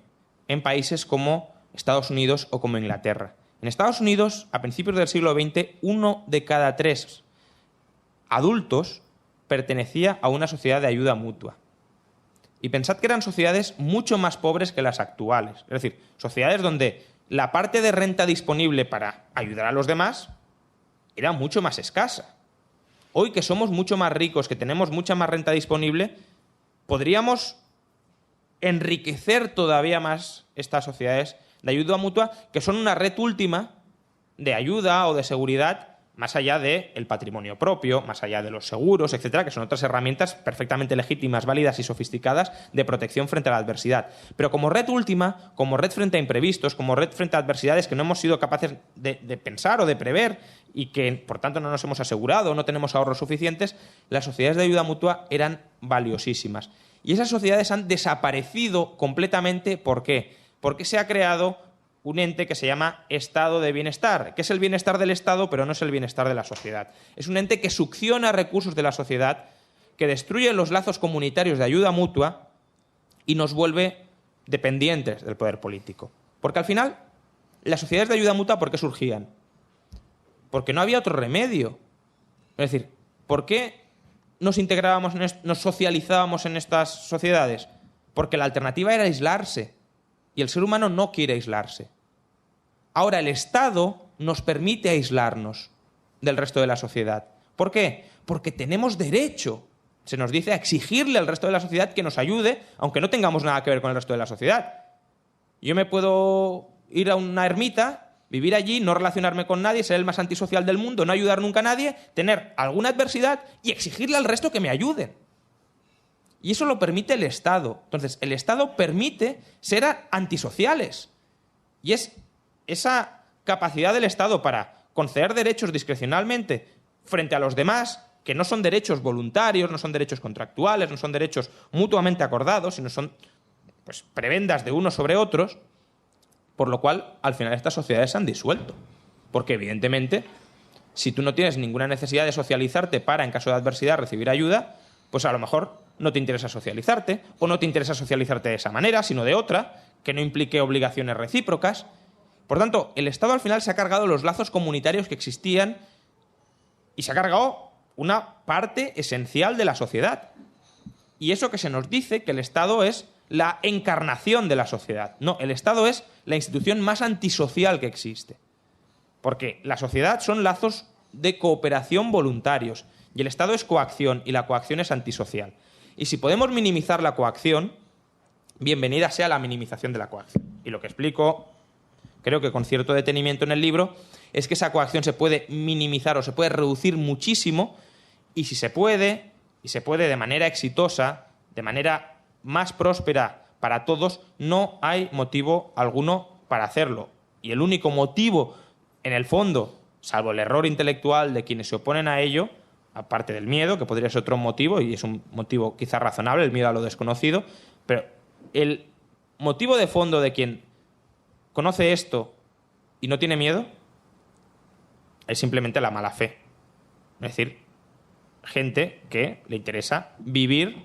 en países como Estados Unidos o como Inglaterra. En Estados Unidos, a principios del siglo XX, 1 de cada 3 adultos pertenecía a una sociedad de ayuda mutua. Y pensad que eran sociedades mucho más pobres que las actuales. Es decir, sociedades donde la parte de renta disponible para ayudar a los demás era mucho más escasa. Hoy, que somos mucho más ricos, que tenemos mucha más renta disponible, podríamos enriquecer todavía más estas sociedades de ayuda mutua, que son una red última de ayuda o de seguridad más allá del patrimonio propio, más allá de los seguros, etcétera, que son otras herramientas perfectamente legítimas, válidas y sofisticadas de protección frente a la adversidad. Pero como red última, como red frente a imprevistos, como red frente a adversidades que no hemos sido capaces de pensar o de prever y que, por tanto, no nos hemos asegurado o no tenemos ahorros suficientes, las sociedades de ayuda mutua eran valiosísimas. Y esas sociedades han desaparecido completamente. ¿Por qué? Porque se ha creado un ente que se llama Estado de Bienestar, que es el bienestar del Estado, pero no es el bienestar de la sociedad. Es un ente que succiona recursos de la sociedad, que destruye los lazos comunitarios de ayuda mutua y nos vuelve dependientes del poder político. Porque al final, las sociedades de ayuda mutua, ¿por qué surgían? Porque no había otro remedio. Es decir, ¿por qué nos integrábamos, nos socializábamos en estas sociedades? Porque la alternativa era aislarse. Y el ser humano no quiere aislarse. Ahora, el Estado nos permite aislarnos del resto de la sociedad. ¿Por qué? Porque tenemos derecho, se nos dice, a exigirle al resto de la sociedad que nos ayude, aunque no tengamos nada que ver con el resto de la sociedad. Yo me puedo ir a una ermita, vivir allí, no relacionarme con nadie, ser el más antisocial del mundo, no ayudar nunca a nadie, tener alguna adversidad y exigirle al resto que me ayuden. Y eso lo permite el Estado. Entonces, el Estado permite ser antisociales. Y es esa capacidad del Estado para conceder derechos discrecionalmente frente a los demás, que no son derechos voluntarios, no son derechos contractuales, no son derechos mutuamente acordados, sino son prebendas de unos sobre otros, por lo cual, al final, estas sociedades se han disuelto. Porque, evidentemente, si tú no tienes ninguna necesidad de socializarte para, en caso de adversidad, recibir ayuda, pues a lo mejor no te interesa socializarte, o no te interesa socializarte de esa manera, sino de otra, que no implique obligaciones recíprocas. Por tanto, el Estado al final se ha cargado los lazos comunitarios que existían y se ha cargado una parte esencial de la sociedad. Y eso que se nos dice, que el Estado es la encarnación de la sociedad. No, el Estado es la institución más antisocial que existe. Porque la sociedad son lazos de cooperación voluntarios. Y el Estado es coacción, y la coacción es antisocial. Y si podemos minimizar la coacción, bienvenida sea la minimización de la coacción. Y lo que explico, creo que con cierto detenimiento en el libro, es que esa coacción se puede minimizar o se puede reducir muchísimo, y si se puede, y se puede de manera exitosa, de manera más próspera para todos, no hay motivo alguno para hacerlo. Y el único motivo, en el fondo, salvo el error intelectual de quienes se oponen a ello, aparte del miedo, que podría ser otro motivo, y es un motivo quizá razonable, el miedo a lo desconocido, pero el motivo de fondo de quien conoce esto y no tiene miedo es simplemente la mala fe. Es decir, gente que le interesa vivir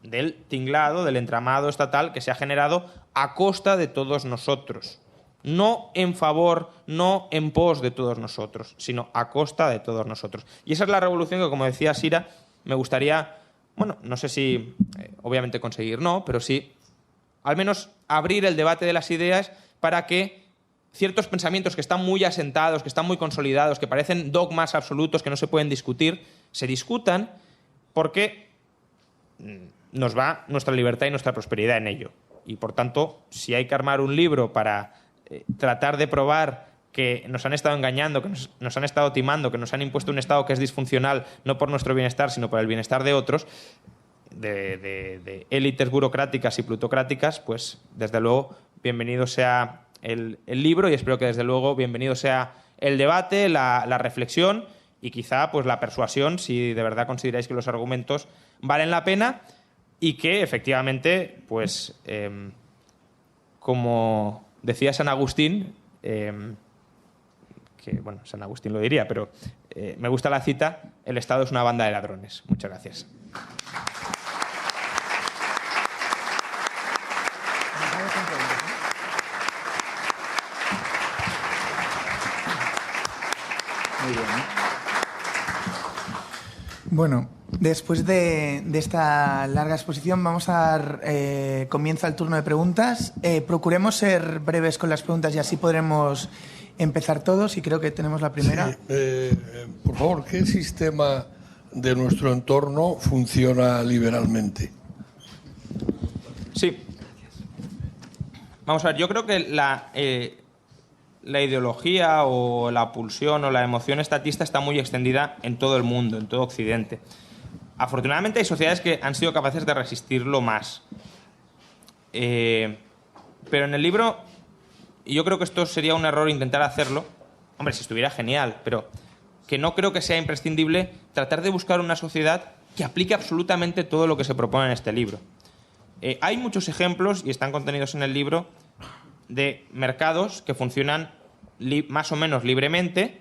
del tinglado, del entramado estatal que se ha generado a costa de todos nosotros. No en favor, no en pos de todos nosotros, sino a costa de todos nosotros. Y esa es la revolución que, como decía Sira, me gustaría, bueno, no sé si obviamente conseguir no, pero sí al menos abrir el debate de las ideas para que ciertos pensamientos que están muy asentados, que están muy consolidados, que parecen dogmas absolutos que no se pueden discutir, se discutan porque nos va nuestra libertad y nuestra prosperidad en ello. Y por tanto, si hay que armar un libro para tratar de probar que nos han estado engañando, que nos han estado timando, que nos han impuesto un Estado que es disfuncional no por nuestro bienestar, sino por el bienestar de otros, de élites burocráticas y plutocráticas, pues desde luego bienvenido sea el libro y espero que desde luego bienvenido sea el debate, la reflexión y quizá pues la persuasión, si de verdad consideráis que los argumentos valen la pena y que efectivamente, pues como decía San Agustín, que bueno, San Agustín lo diría, pero me gusta la cita: el Estado es una banda de ladrones. Muchas gracias. Muy bien, ¿eh? Bueno, después de esta larga exposición vamos a dar comienzo al turno de preguntas. Procuremos ser breves con las preguntas y así podremos empezar todos, y creo que tenemos la primera. Sí, por favor, ¿qué sistema de nuestro entorno funciona liberalmente? Sí. Vamos a ver, yo creo que la ideología o la pulsión o la emoción estatista está muy extendida en todo el mundo, en todo Occidente. Afortunadamente hay sociedades que han sido capaces de resistirlo más. Pero en el libro, y yo creo que esto sería un error intentar hacerlo, hombre, si estuviera genial, pero que no creo que sea imprescindible tratar de buscar una sociedad que aplique absolutamente todo lo que se propone en este libro. Hay muchos ejemplos, y están contenidos en el libro, de mercados que funcionan más o menos libremente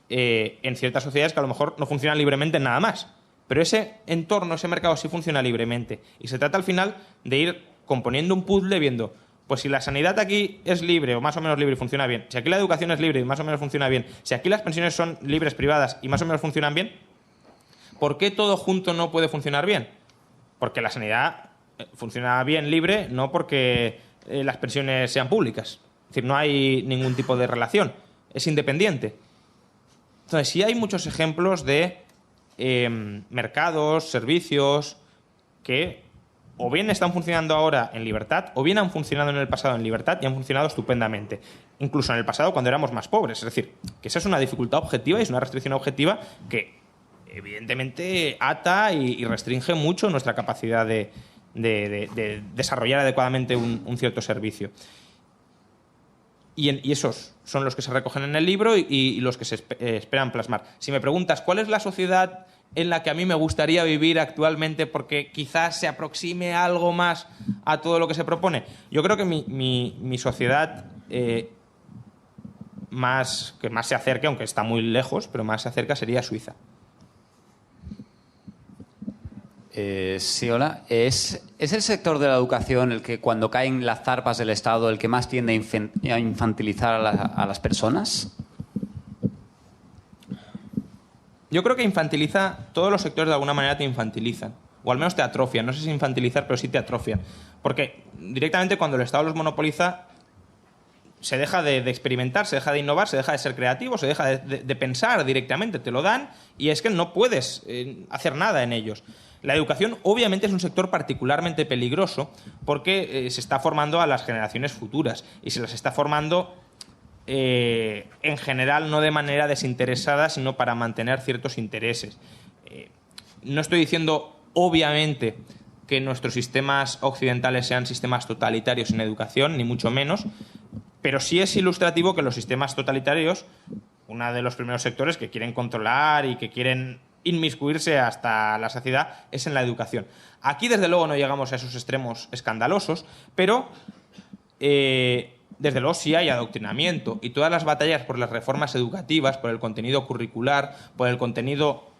en ciertas sociedades que a lo mejor no funcionan libremente en nada más. Pero ese entorno, ese mercado sí funciona libremente. Y se trata al final de ir componiendo un puzzle viendo, pues si la sanidad aquí es libre o más o menos libre y funciona bien, si aquí la educación es libre y más o menos funciona bien, si aquí las pensiones son libres privadas y más o menos funcionan bien, ¿por qué todo junto no puede funcionar bien? Porque la sanidad funciona bien libre, no porque las pensiones sean públicas. Es decir, no hay ningún tipo de relación. Es independiente. Entonces, sí hay muchos ejemplos de mercados, servicios, que o bien están funcionando ahora en libertad, o bien han funcionado en el pasado en libertad y han funcionado estupendamente. Incluso en el pasado cuando éramos más pobres. Es decir, que esa es una dificultad objetiva y es una restricción objetiva que evidentemente ata y restringe mucho nuestra capacidad de desarrollar adecuadamente un cierto servicio. Y esos son los que se recogen en el libro y los que se esperan plasmar. Si me preguntas cuál es la sociedad en la que a mí me gustaría vivir actualmente porque quizás se aproxime algo más a todo lo que se propone, yo creo que mi sociedad que más se acerque, aunque está muy lejos, pero más se acerca, sería Suiza. Sí, hola. ¿Es el sector de la educación el que, cuando caen las zarpas del Estado, el que más tiende a infantilizar a las personas? Yo creo que infantiliza, todos los sectores de alguna manera te infantilizan, o al menos te atrofian. No sé si infantilizar, pero sí te atrofian. Porque directamente cuando el Estado los monopoliza, se deja de experimentar, se deja de innovar, se deja de ser creativo, se deja de pensar directamente. Te lo dan y es que no puedes hacer nada en ellos. La educación obviamente es un sector particularmente peligroso porque se está formando a las generaciones futuras y se las está formando en general no de manera desinteresada, sino para mantener ciertos intereses. No estoy diciendo obviamente que nuestros sistemas occidentales sean sistemas totalitarios en educación, ni mucho menos, pero sí es ilustrativo que los sistemas totalitarios, uno de los primeros sectores que quieren controlar y que quieren inmiscuirse hasta la saciedad es en la educación. Aquí, desde luego, no llegamos a esos extremos escandalosos, pero desde luego sí hay adoctrinamiento y todas las batallas por las reformas educativas, por el contenido curricular, por el contenido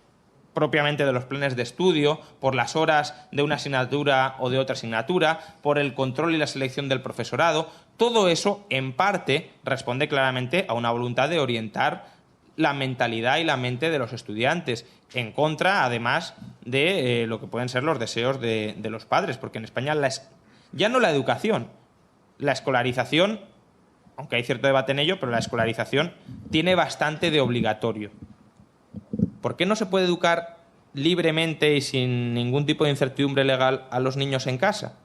propiamente de los planes de estudio, por las horas de una asignatura o de otra asignatura, por el control y la selección del profesorado, todo eso, en parte, responde claramente a una voluntad de orientar la mentalidad y la mente de los estudiantes, en contra, además, de lo que pueden ser los deseos de los padres, porque en España ya no la educación, la escolarización, aunque hay cierto debate en ello, pero la escolarización tiene bastante de obligatorio. ¿Por qué no se puede educar libremente y sin ningún tipo de incertidumbre legal a los niños en casa?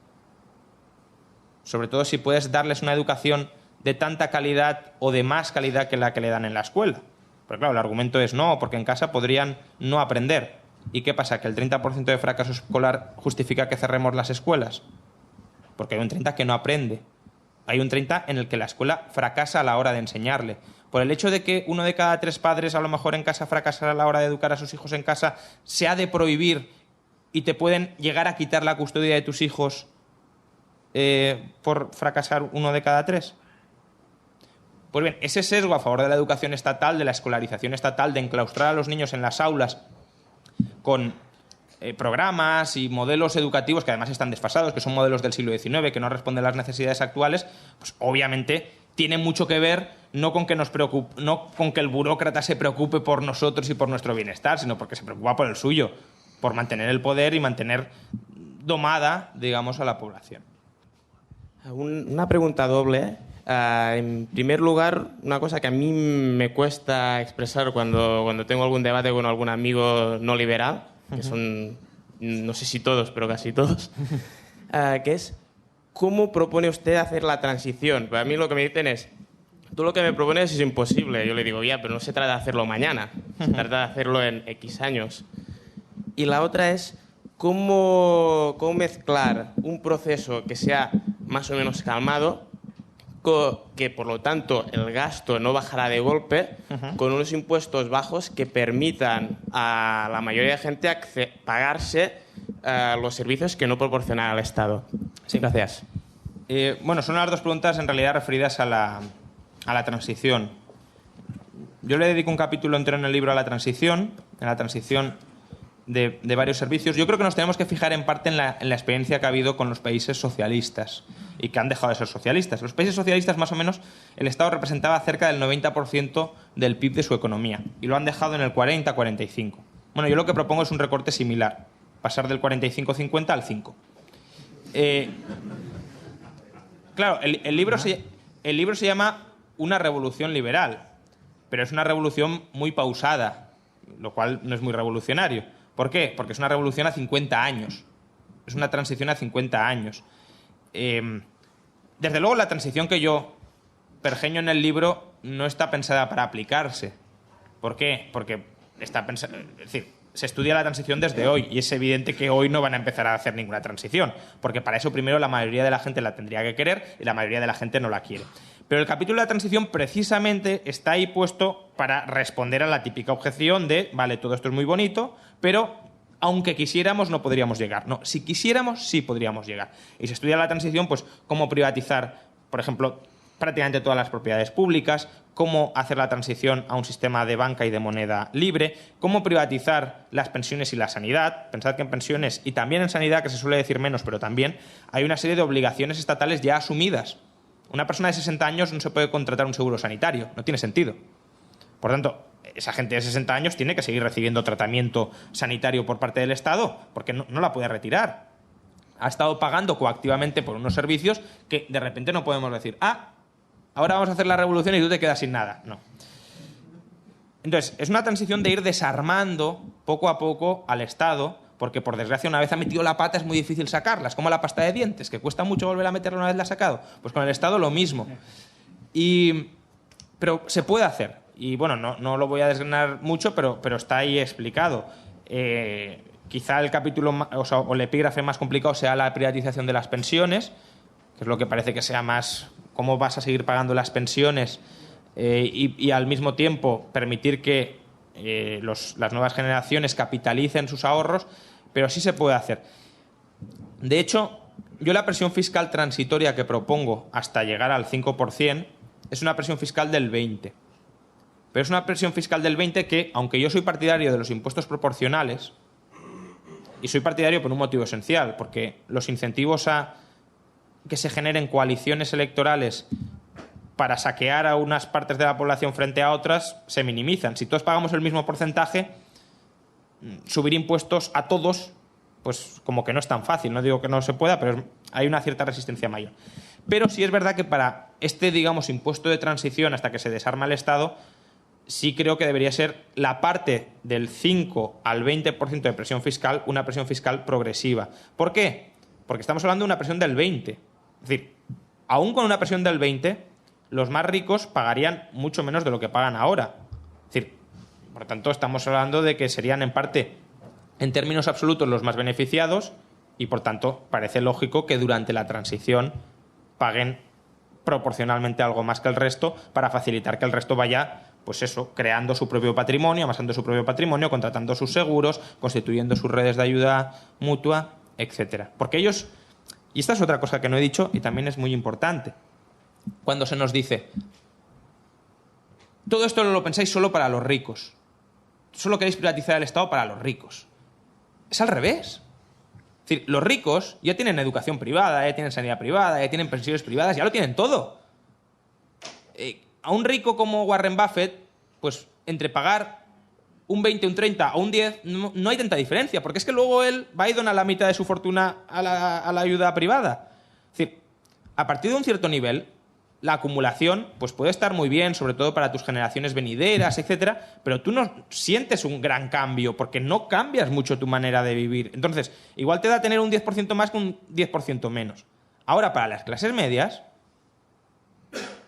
Sobre todo si puedes darles una educación de tanta calidad o de más calidad que la que le dan en la escuela. Pero claro, el argumento es no, porque en casa podrían no aprender. ¿Y qué pasa? ¿Que el 30% de fracaso escolar justifica que cerremos las escuelas? Porque hay un 30% que no aprende. Hay un 30% en el que la escuela fracasa a la hora de enseñarle. Por el hecho de que 1 de cada 3 padres a lo mejor en casa fracasa a la hora de educar a sus hijos en casa, se ha de prohibir y te pueden llegar a quitar la custodia de tus hijos por fracasar 1 de cada 3. Pues bien, ese sesgo a favor de la educación estatal, de la escolarización estatal, de enclaustrar a los niños en las aulas con programas y modelos educativos que además están desfasados, que son modelos del siglo XIX, que no responden a las necesidades actuales, pues obviamente tiene mucho que ver no con que el burócrata se preocupe por nosotros y por nuestro bienestar, sino porque se preocupa por el suyo, por mantener el poder y mantener domada, digamos, a la población. Una pregunta doble. En primer lugar, una cosa que a mí me cuesta expresar cuando tengo algún debate con algún amigo no liberal, que son, no sé si todos, pero casi todos, que es, ¿cómo propone usted hacer la transición? Para mí lo que me dicen es, tú lo que me propones es imposible. Yo le digo, ya, pero no se trata de hacerlo mañana, se trata de hacerlo en X años. Y la otra es, ¿cómo mezclar un proceso que sea más o menos calmado, que por lo tanto el gasto no bajará de golpe, con unos impuestos bajos que permitan a la mayoría de gente pagarse los servicios que no proporciona el Estado? Sí. Gracias. Bueno, son las dos preguntas en realidad referidas a la transición. Yo le dedico un capítulo entero en el libro a la transición, de varios servicios. Yo creo que nos tenemos que fijar en parte en la experiencia que ha habido con los países socialistas y que han dejado de ser socialistas. Los países socialistas, más o menos, el Estado representaba cerca del 90% del PIB de su economía y lo han dejado en el 40-45%. Bueno, yo lo que propongo es un recorte similar, pasar del 45-50 al 5%. Claro, el libro se llama Una revolución liberal, pero es una revolución muy pausada, lo cual no es muy revolucionario. ¿Por qué? Porque es una revolución a 50 años. Es una transición a 50 años. Desde luego, la transición que yo pergeño en el libro no está pensada para aplicarse. ¿Por qué? Porque está pensada, es decir, se estudia la transición desde hoy y es evidente que hoy no van a empezar a hacer ninguna transición, porque para eso primero la mayoría de la gente la tendría que querer y la mayoría de la gente no la quiere. Pero el capítulo de la transición precisamente está ahí puesto para responder a la típica objeción de, vale, todo esto es muy bonito, pero aunque quisiéramos no podríamos llegar. No, si quisiéramos sí podríamos llegar. Y se estudia la transición, pues cómo privatizar, por ejemplo, prácticamente todas las propiedades públicas, cómo hacer la transición a un sistema de banca y de moneda libre, cómo privatizar las pensiones y la sanidad. Pensad que en pensiones y también en sanidad, que se suele decir menos, pero también hay una serie de obligaciones estatales ya asumidas. Una persona de 60 años no se puede contratar un seguro sanitario, no tiene sentido. Por tanto, esa gente de 60 años tiene que seguir recibiendo tratamiento sanitario por parte del Estado, porque no la puede retirar. Ha estado pagando coactivamente por unos servicios que de repente no podemos decir, ahora vamos a hacer la revolución y tú te quedas sin nada. No. Entonces, es una transición de ir desarmando poco a poco al Estado, porque por desgracia una vez ha metido la pata es muy difícil sacarla. Es como la pasta de dientes, que cuesta mucho volver a meterla una vez la has sacado. Pues con el Estado lo mismo. Pero se puede hacer. Y bueno, no lo voy a desgranar mucho, pero está ahí explicado. Quizá el capítulo o el epígrafe más complicado sea la privatización de las pensiones, que es lo que parece que sea más cómo vas a seguir pagando las pensiones y al mismo tiempo permitir que las nuevas generaciones capitalicen sus ahorros, pero sí se puede hacer. De hecho, yo la presión fiscal transitoria que propongo hasta llegar al 5% es una presión fiscal del 20%. Pero es una presión fiscal del 20% que, aunque yo soy partidario de los impuestos proporcionales, y soy partidario por un motivo esencial, porque los incentivos a que se generen coaliciones electorales para saquear a unas partes de la población frente a otras se minimizan. Si todos pagamos el mismo porcentaje, subir impuestos a todos, pues como que no es tan fácil. No digo que no se pueda, pero hay una cierta resistencia mayor. Pero sí es verdad que para este, digamos, impuesto de transición hasta que se desarma el Estado, sí creo que debería ser la parte del 5 al 20% de presión fiscal, una presión fiscal progresiva. ¿Por qué? Porque estamos hablando de una presión del 20%. Es decir, aún con una presión del 20%, los más ricos pagarían mucho menos de lo que pagan ahora. Es decir, por tanto, estamos hablando de que serían en parte en términos absolutos los más beneficiados y, por tanto, parece lógico que durante la transición paguen proporcionalmente algo más que el resto para facilitar que el resto vaya, pues eso, creando su propio patrimonio, amasando su propio patrimonio, contratando sus seguros, constituyendo sus redes de ayuda mutua, etcétera. Porque ellos, y esta es otra cosa que no he dicho y también es muy importante, cuando se nos dice, todo esto lo pensáis solo para los ricos, solo queréis privatizar el Estado para los ricos. Es al revés. Es decir, los ricos ya tienen educación privada, ya tienen sanidad privada, ya tienen pensiones privadas, ya lo tienen todo. A un rico como Warren Buffett, pues entre pagar un 20, un 30 o un 10, no hay tanta diferencia, porque es que luego él va y dona la mitad de su fortuna a la ayuda privada. Es decir, a partir de un cierto nivel, la acumulación pues puede estar muy bien, sobre todo para tus generaciones venideras, etcétera, pero tú no sientes un gran cambio porque no cambias mucho tu manera de vivir. Entonces, igual te da tener un 10% más que un 10% menos. Ahora, para las clases medias,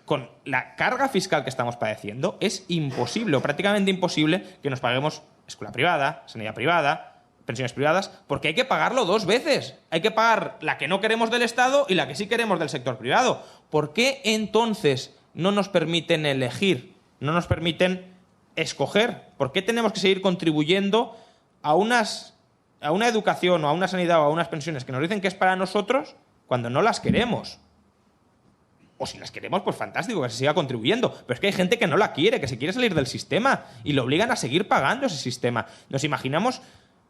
con la carga fiscal que estamos padeciendo, es imposible, o prácticamente imposible, que nos paguemos escuela privada, sanidad privada, pensiones privadas, porque hay que pagarlo 2 veces. Hay que pagar la que no queremos del Estado y la que sí queremos del sector privado. ¿Por qué entonces no nos permiten elegir? No nos permiten escoger. ¿Por qué tenemos que seguir contribuyendo a una educación o a una sanidad o a unas pensiones que nos dicen que es para nosotros cuando no las queremos? O si las queremos, pues fantástico, que se siga contribuyendo. Pero es que hay gente que no la quiere, que se quiere salir del sistema y lo obligan a seguir pagando ese sistema. Nos imaginamos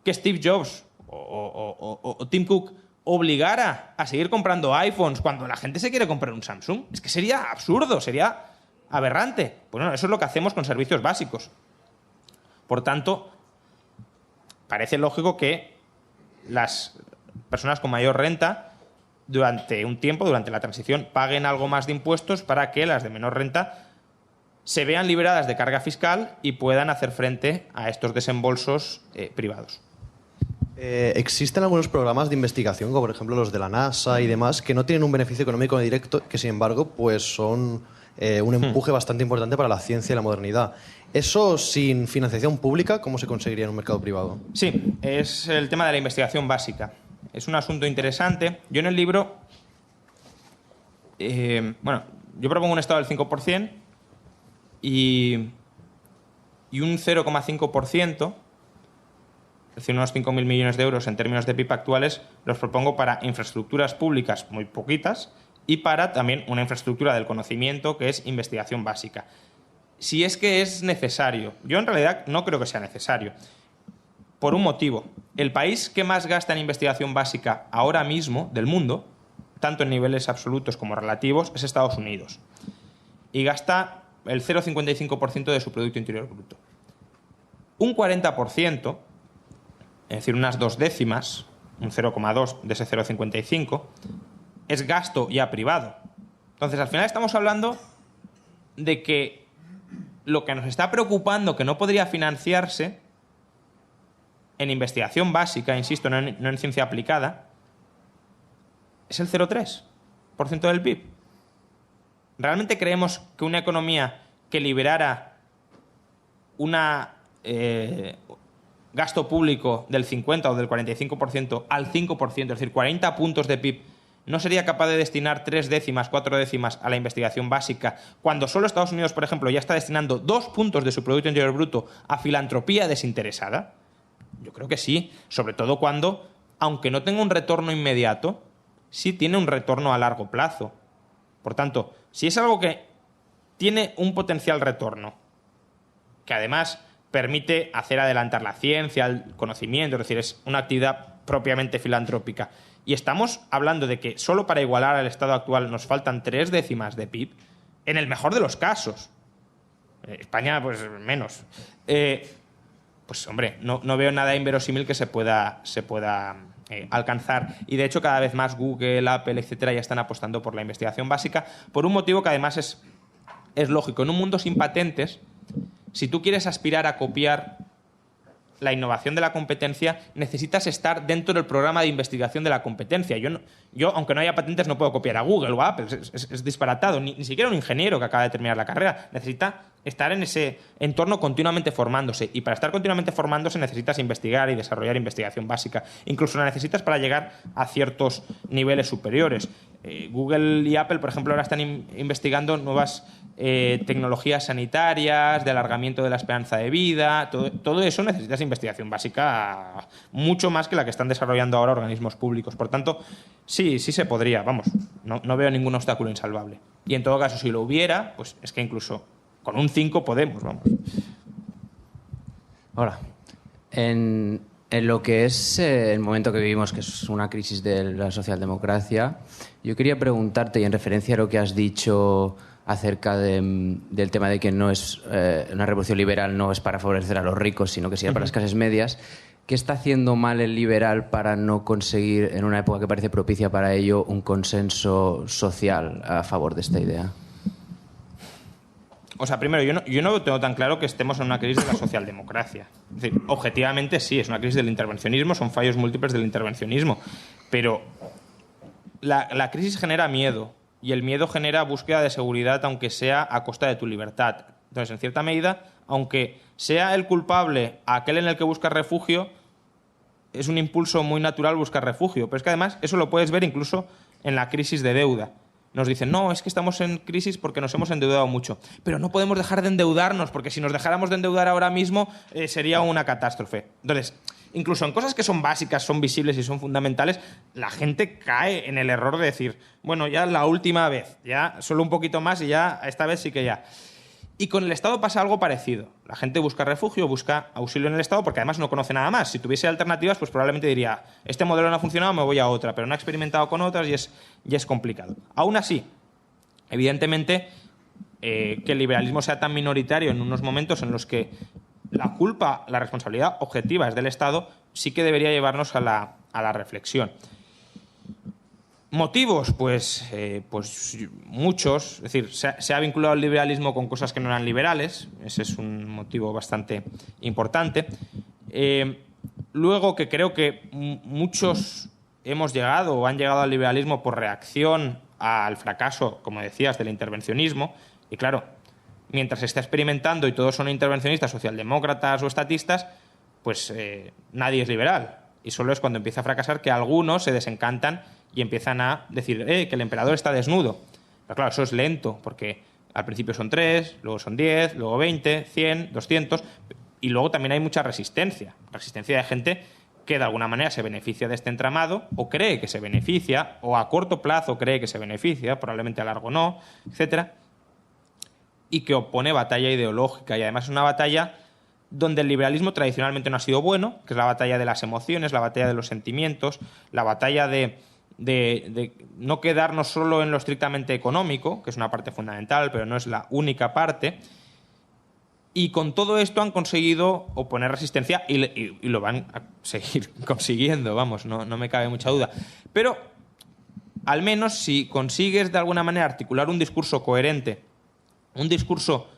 que Steve Jobs o Tim Cook obligara a seguir comprando iPhones cuando la gente se quiere comprar un Samsung. Es que sería absurdo, sería aberrante. Pues bueno, eso es lo que hacemos con servicios básicos. Por tanto, parece lógico que las personas con mayor renta durante un tiempo, durante la transición, paguen algo más de impuestos para que las de menor renta se vean liberadas de carga fiscal y puedan hacer frente a estos desembolsos privados. Existen algunos programas de investigación, como por ejemplo los de la NASA y demás, que no tienen un beneficio económico directo, que sin embargo pues son un empuje bastante importante para la ciencia y la modernidad. ¿Eso sin financiación pública, cómo se conseguiría en un mercado privado? Sí, es el tema de la investigación básica. Es un asunto interesante. Yo en el libro, yo propongo un Estado del 5% y un 0,5%, es decir, unos 5.000 millones de euros en términos de PIB actuales, los propongo para infraestructuras públicas muy poquitas y para también una infraestructura del conocimiento que es investigación básica. Si es que es necesario. Yo en realidad no creo que sea necesario. Por un motivo. El país que más gasta en investigación básica ahora mismo del mundo, tanto en niveles absolutos como relativos, es Estados Unidos. Y gasta el 0,55% de su Producto Interior Bruto. Un 40%, es decir, unas 2 décimas, un 0,2 de ese 0,55, es gasto ya privado. Entonces, al final estamos hablando de que lo que nos está preocupando, que no podría financiarse en investigación básica, insisto, no en ciencia aplicada, es el 0,3% del PIB. ¿Realmente creemos que una economía que liberara gasto público del 50 o del 45% al 5%, es decir, 40 puntos de PIB, no sería capaz de destinar 3 décimas, 4 décimas a la investigación básica, cuando solo Estados Unidos, por ejemplo, ya está destinando 2 puntos de su Producto Interior Bruto a filantropía desinteresada? Yo creo que sí, sobre todo cuando, aunque no tenga un retorno inmediato, sí tiene un retorno a largo plazo. Por tanto, si es algo que tiene un potencial retorno, que además permite hacer adelantar la ciencia, el conocimiento, es decir, es una actividad propiamente filantrópica, y estamos hablando de que solo para igualar al estado actual nos faltan 3 décimas de PIB, en el mejor de los casos. España, pues menos. Pues hombre, no veo nada inverosímil que se pueda alcanzar. Y de hecho cada vez más Google, Apple, etcétera, ya están apostando por la investigación básica, por un motivo que además es lógico. En un mundo sin patentes, si tú quieres aspirar a copiar la innovación de la competencia, necesitas estar dentro del programa de investigación de la competencia. Yo, aunque no haya patentes, no puedo copiar a Google o a Apple. Es disparatado. Ni siquiera un ingeniero que acaba de terminar la carrera necesita estar en ese entorno continuamente formándose. Y para estar continuamente formándose necesitas investigar y desarrollar investigación básica. Incluso la necesitas para llegar a ciertos niveles superiores. Google y Apple, por ejemplo, ahora están investigando nuevas tecnologías sanitarias, de alargamiento de la esperanza de vida. Todo eso necesitas investigación básica mucho más que la que están desarrollando ahora organismos públicos. Por tanto, sí se podría. Vamos, no veo ningún obstáculo insalvable. Y en todo caso, si lo hubiera, pues es que incluso con un 5 podemos, vamos. Hola. En lo que es el momento que vivimos, que es una crisis de la socialdemocracia, yo quería preguntarte, y en referencia a lo que has dicho acerca del tema de que no es una revolución liberal no es para favorecer a los ricos, sino que sería para las clases medias, ¿qué está haciendo mal el liberal para no conseguir, en una época que parece propicia para ello, un consenso social a favor de esta idea? O sea, primero, yo no tengo tan claro que estemos en una crisis de la socialdemocracia. Es decir, objetivamente sí, es una crisis del intervencionismo, son fallos múltiples del intervencionismo. Pero la crisis genera miedo, y el miedo genera búsqueda de seguridad, aunque sea a costa de tu libertad. Entonces, en cierta medida, aunque sea el culpable aquel en el que buscas refugio, es un impulso muy natural buscar refugio. Pero es que además eso lo puedes ver incluso en la crisis de deuda. Nos dicen, no, es que estamos en crisis porque nos hemos endeudado mucho. Pero no podemos dejar de endeudarnos, porque si nos dejáramos de endeudar ahora mismo sería una catástrofe. Entonces, incluso en cosas que son básicas, son visibles y son fundamentales, la gente cae en el error de decir, bueno, ya la última vez, ya solo un poquito más y ya esta vez sí que ya. Y con el Estado pasa algo parecido. La gente busca refugio, busca auxilio en el Estado porque además no conoce nada más. Si tuviese alternativas, pues probablemente diría, este modelo no ha funcionado, me voy a otra, pero no ha experimentado con otras y es complicado. Aún así, evidentemente, que el liberalismo sea tan minoritario en unos momentos en los que la culpa, la responsabilidad objetiva es del Estado, sí que debería llevarnos a la reflexión. ¿Motivos? Pues muchos. Es decir, se ha vinculado el liberalismo con cosas que no eran liberales. Ese es un motivo bastante importante. Luego, que creo que muchos hemos llegado o han llegado al liberalismo por reacción al fracaso, como decías, del intervencionismo. Y claro, mientras se está experimentando y todos son intervencionistas, socialdemócratas o estatistas, pues nadie es liberal. Y solo es cuando empieza a fracasar que algunos se desencantan y empiezan a decir que el emperador está desnudo. Pero claro, eso es lento, porque al principio son 3, luego son 10, luego 20, 100, 200, y luego también hay mucha resistencia. Resistencia de gente que de alguna manera se beneficia de este entramado, o cree que se beneficia, o a corto plazo cree que se beneficia, probablemente a largo no, etcétera, y que opone batalla ideológica. Y además es una batalla donde el liberalismo tradicionalmente no ha sido bueno, que es la batalla de las emociones, la batalla de los sentimientos, la batalla de no quedarnos solo en lo estrictamente económico, que es una parte fundamental, pero no es la única parte. Y con todo esto han conseguido oponer resistencia y lo van a seguir consiguiendo, vamos, no me cabe mucha duda. Pero al menos si consigues de alguna manera articular un discurso coherente, un discurso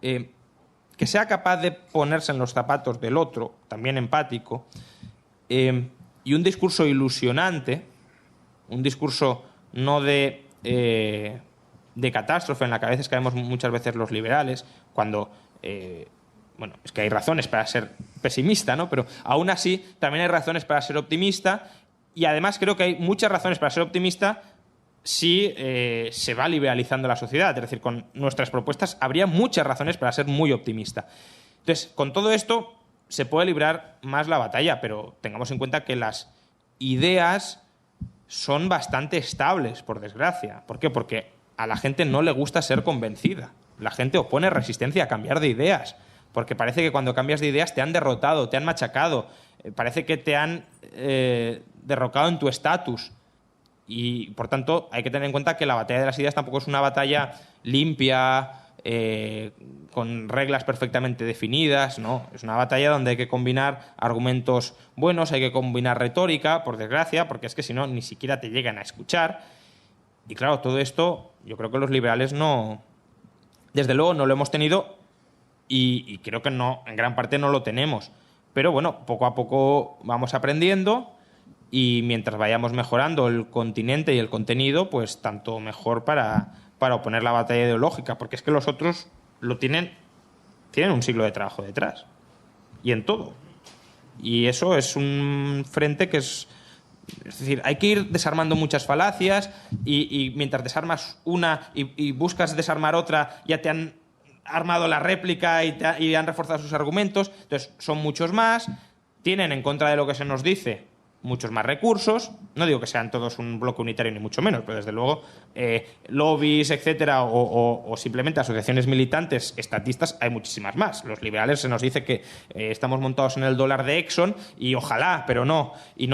que sea capaz de ponerse en los zapatos del otro, también empático, y un discurso ilusionante, un discurso no de catástrofe en la que a veces caemos muchas veces los liberales, cuando, bueno, es que hay razones para ser pesimista, ¿no? Pero aún así también hay razones para ser optimista, y además creo que hay muchas razones para ser optimista si se va liberalizando la sociedad. Es decir, con nuestras propuestas habría muchas razones para ser muy optimista. Entonces, con todo esto se puede librar más la batalla, pero tengamos en cuenta que las ideas son bastante estables, por desgracia. ¿Por qué? Porque a la gente no le gusta ser convencida. La gente opone resistencia a cambiar de ideas, porque parece que cuando cambias de ideas te han derrotado, te han machacado, parece que te han derrocado en tu estatus. Y, por tanto, hay que tener en cuenta que la batalla de las ideas tampoco es una batalla limpia, con reglas perfectamente definidas, no. Es una batalla donde hay que combinar argumentos buenos, hay que combinar retórica, por desgracia, porque es que si no, ni siquiera te llegan a escuchar. Y claro, todo esto yo creo que los liberales no... Desde luego no lo hemos tenido y creo que no, en gran parte no lo tenemos. pero bueno, poco a poco vamos aprendiendo y mientras vayamos mejorando el continente y el contenido, pues tanto mejor para oponer la batalla ideológica, porque es que los otros tienen un siglo de trabajo detrás, y en todo. Y eso es un frente que es decir, hay que ir desarmando muchas falacias y mientras desarmas una y buscas desarmar otra, ya te han armado la réplica y han reforzado sus argumentos. Entonces, son muchos más, tienen en contra de lo que se nos dice muchos más recursos. No digo que sean todos un bloque unitario ni mucho menos, pero desde luego lobbies, etcétera, o simplemente asociaciones militantes estatistas hay muchísimas más. Los liberales se nos dice que estamos montados en el dólar de Exxon y ojalá, pero no. Y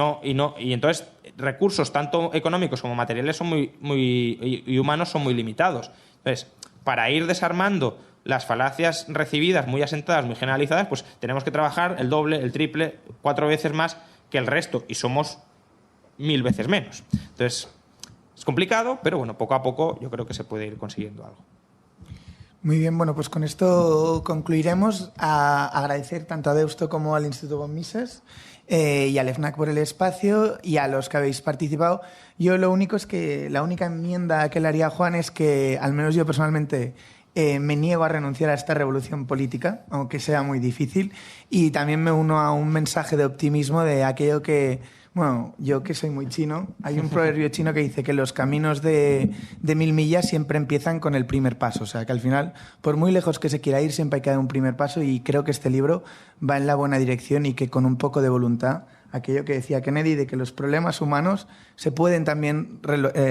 entonces recursos tanto económicos como materiales son y humanos son muy limitados. Entonces, para ir desarmando las falacias recibidas muy asentadas, muy generalizadas, pues tenemos que trabajar el doble, el triple, 4 veces más que el resto, y somos 1000 veces menos. Entonces, es complicado, pero bueno, poco a poco yo creo que se puede ir consiguiendo algo. Muy bien, bueno, pues con esto concluiremos. Agradecer tanto a Deusto como al Instituto von Mises y al FNAC por el espacio y a los que habéis participado. Yo lo único es que la única enmienda que le haría a Juan es que, al menos yo personalmente, me niego a renunciar a esta revolución política, aunque sea muy difícil, y también me uno a un mensaje de optimismo de aquello que, bueno, yo que soy muy chino, hay un proverbio chino que dice que los caminos de 1000 millas siempre empiezan con el primer paso, o sea que al final, por muy lejos que se quiera ir, siempre hay que dar un primer paso, y creo que este libro va en la buena dirección y que con un poco de voluntad, aquello que decía Kennedy, de que los problemas humanos se pueden también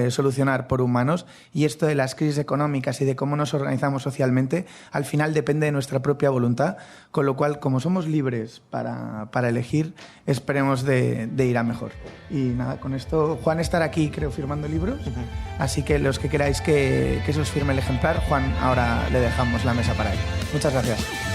solucionar por humanos, y esto de las crisis económicas y de cómo nos organizamos socialmente, al final depende de nuestra propia voluntad, con lo cual, como somos libres para elegir, esperemos de ir a mejor. Y nada, con esto, Juan estará aquí, creo, firmando libros, así que los que queráis que se os firme el ejemplar, Juan, ahora le dejamos la mesa para él. Muchas gracias.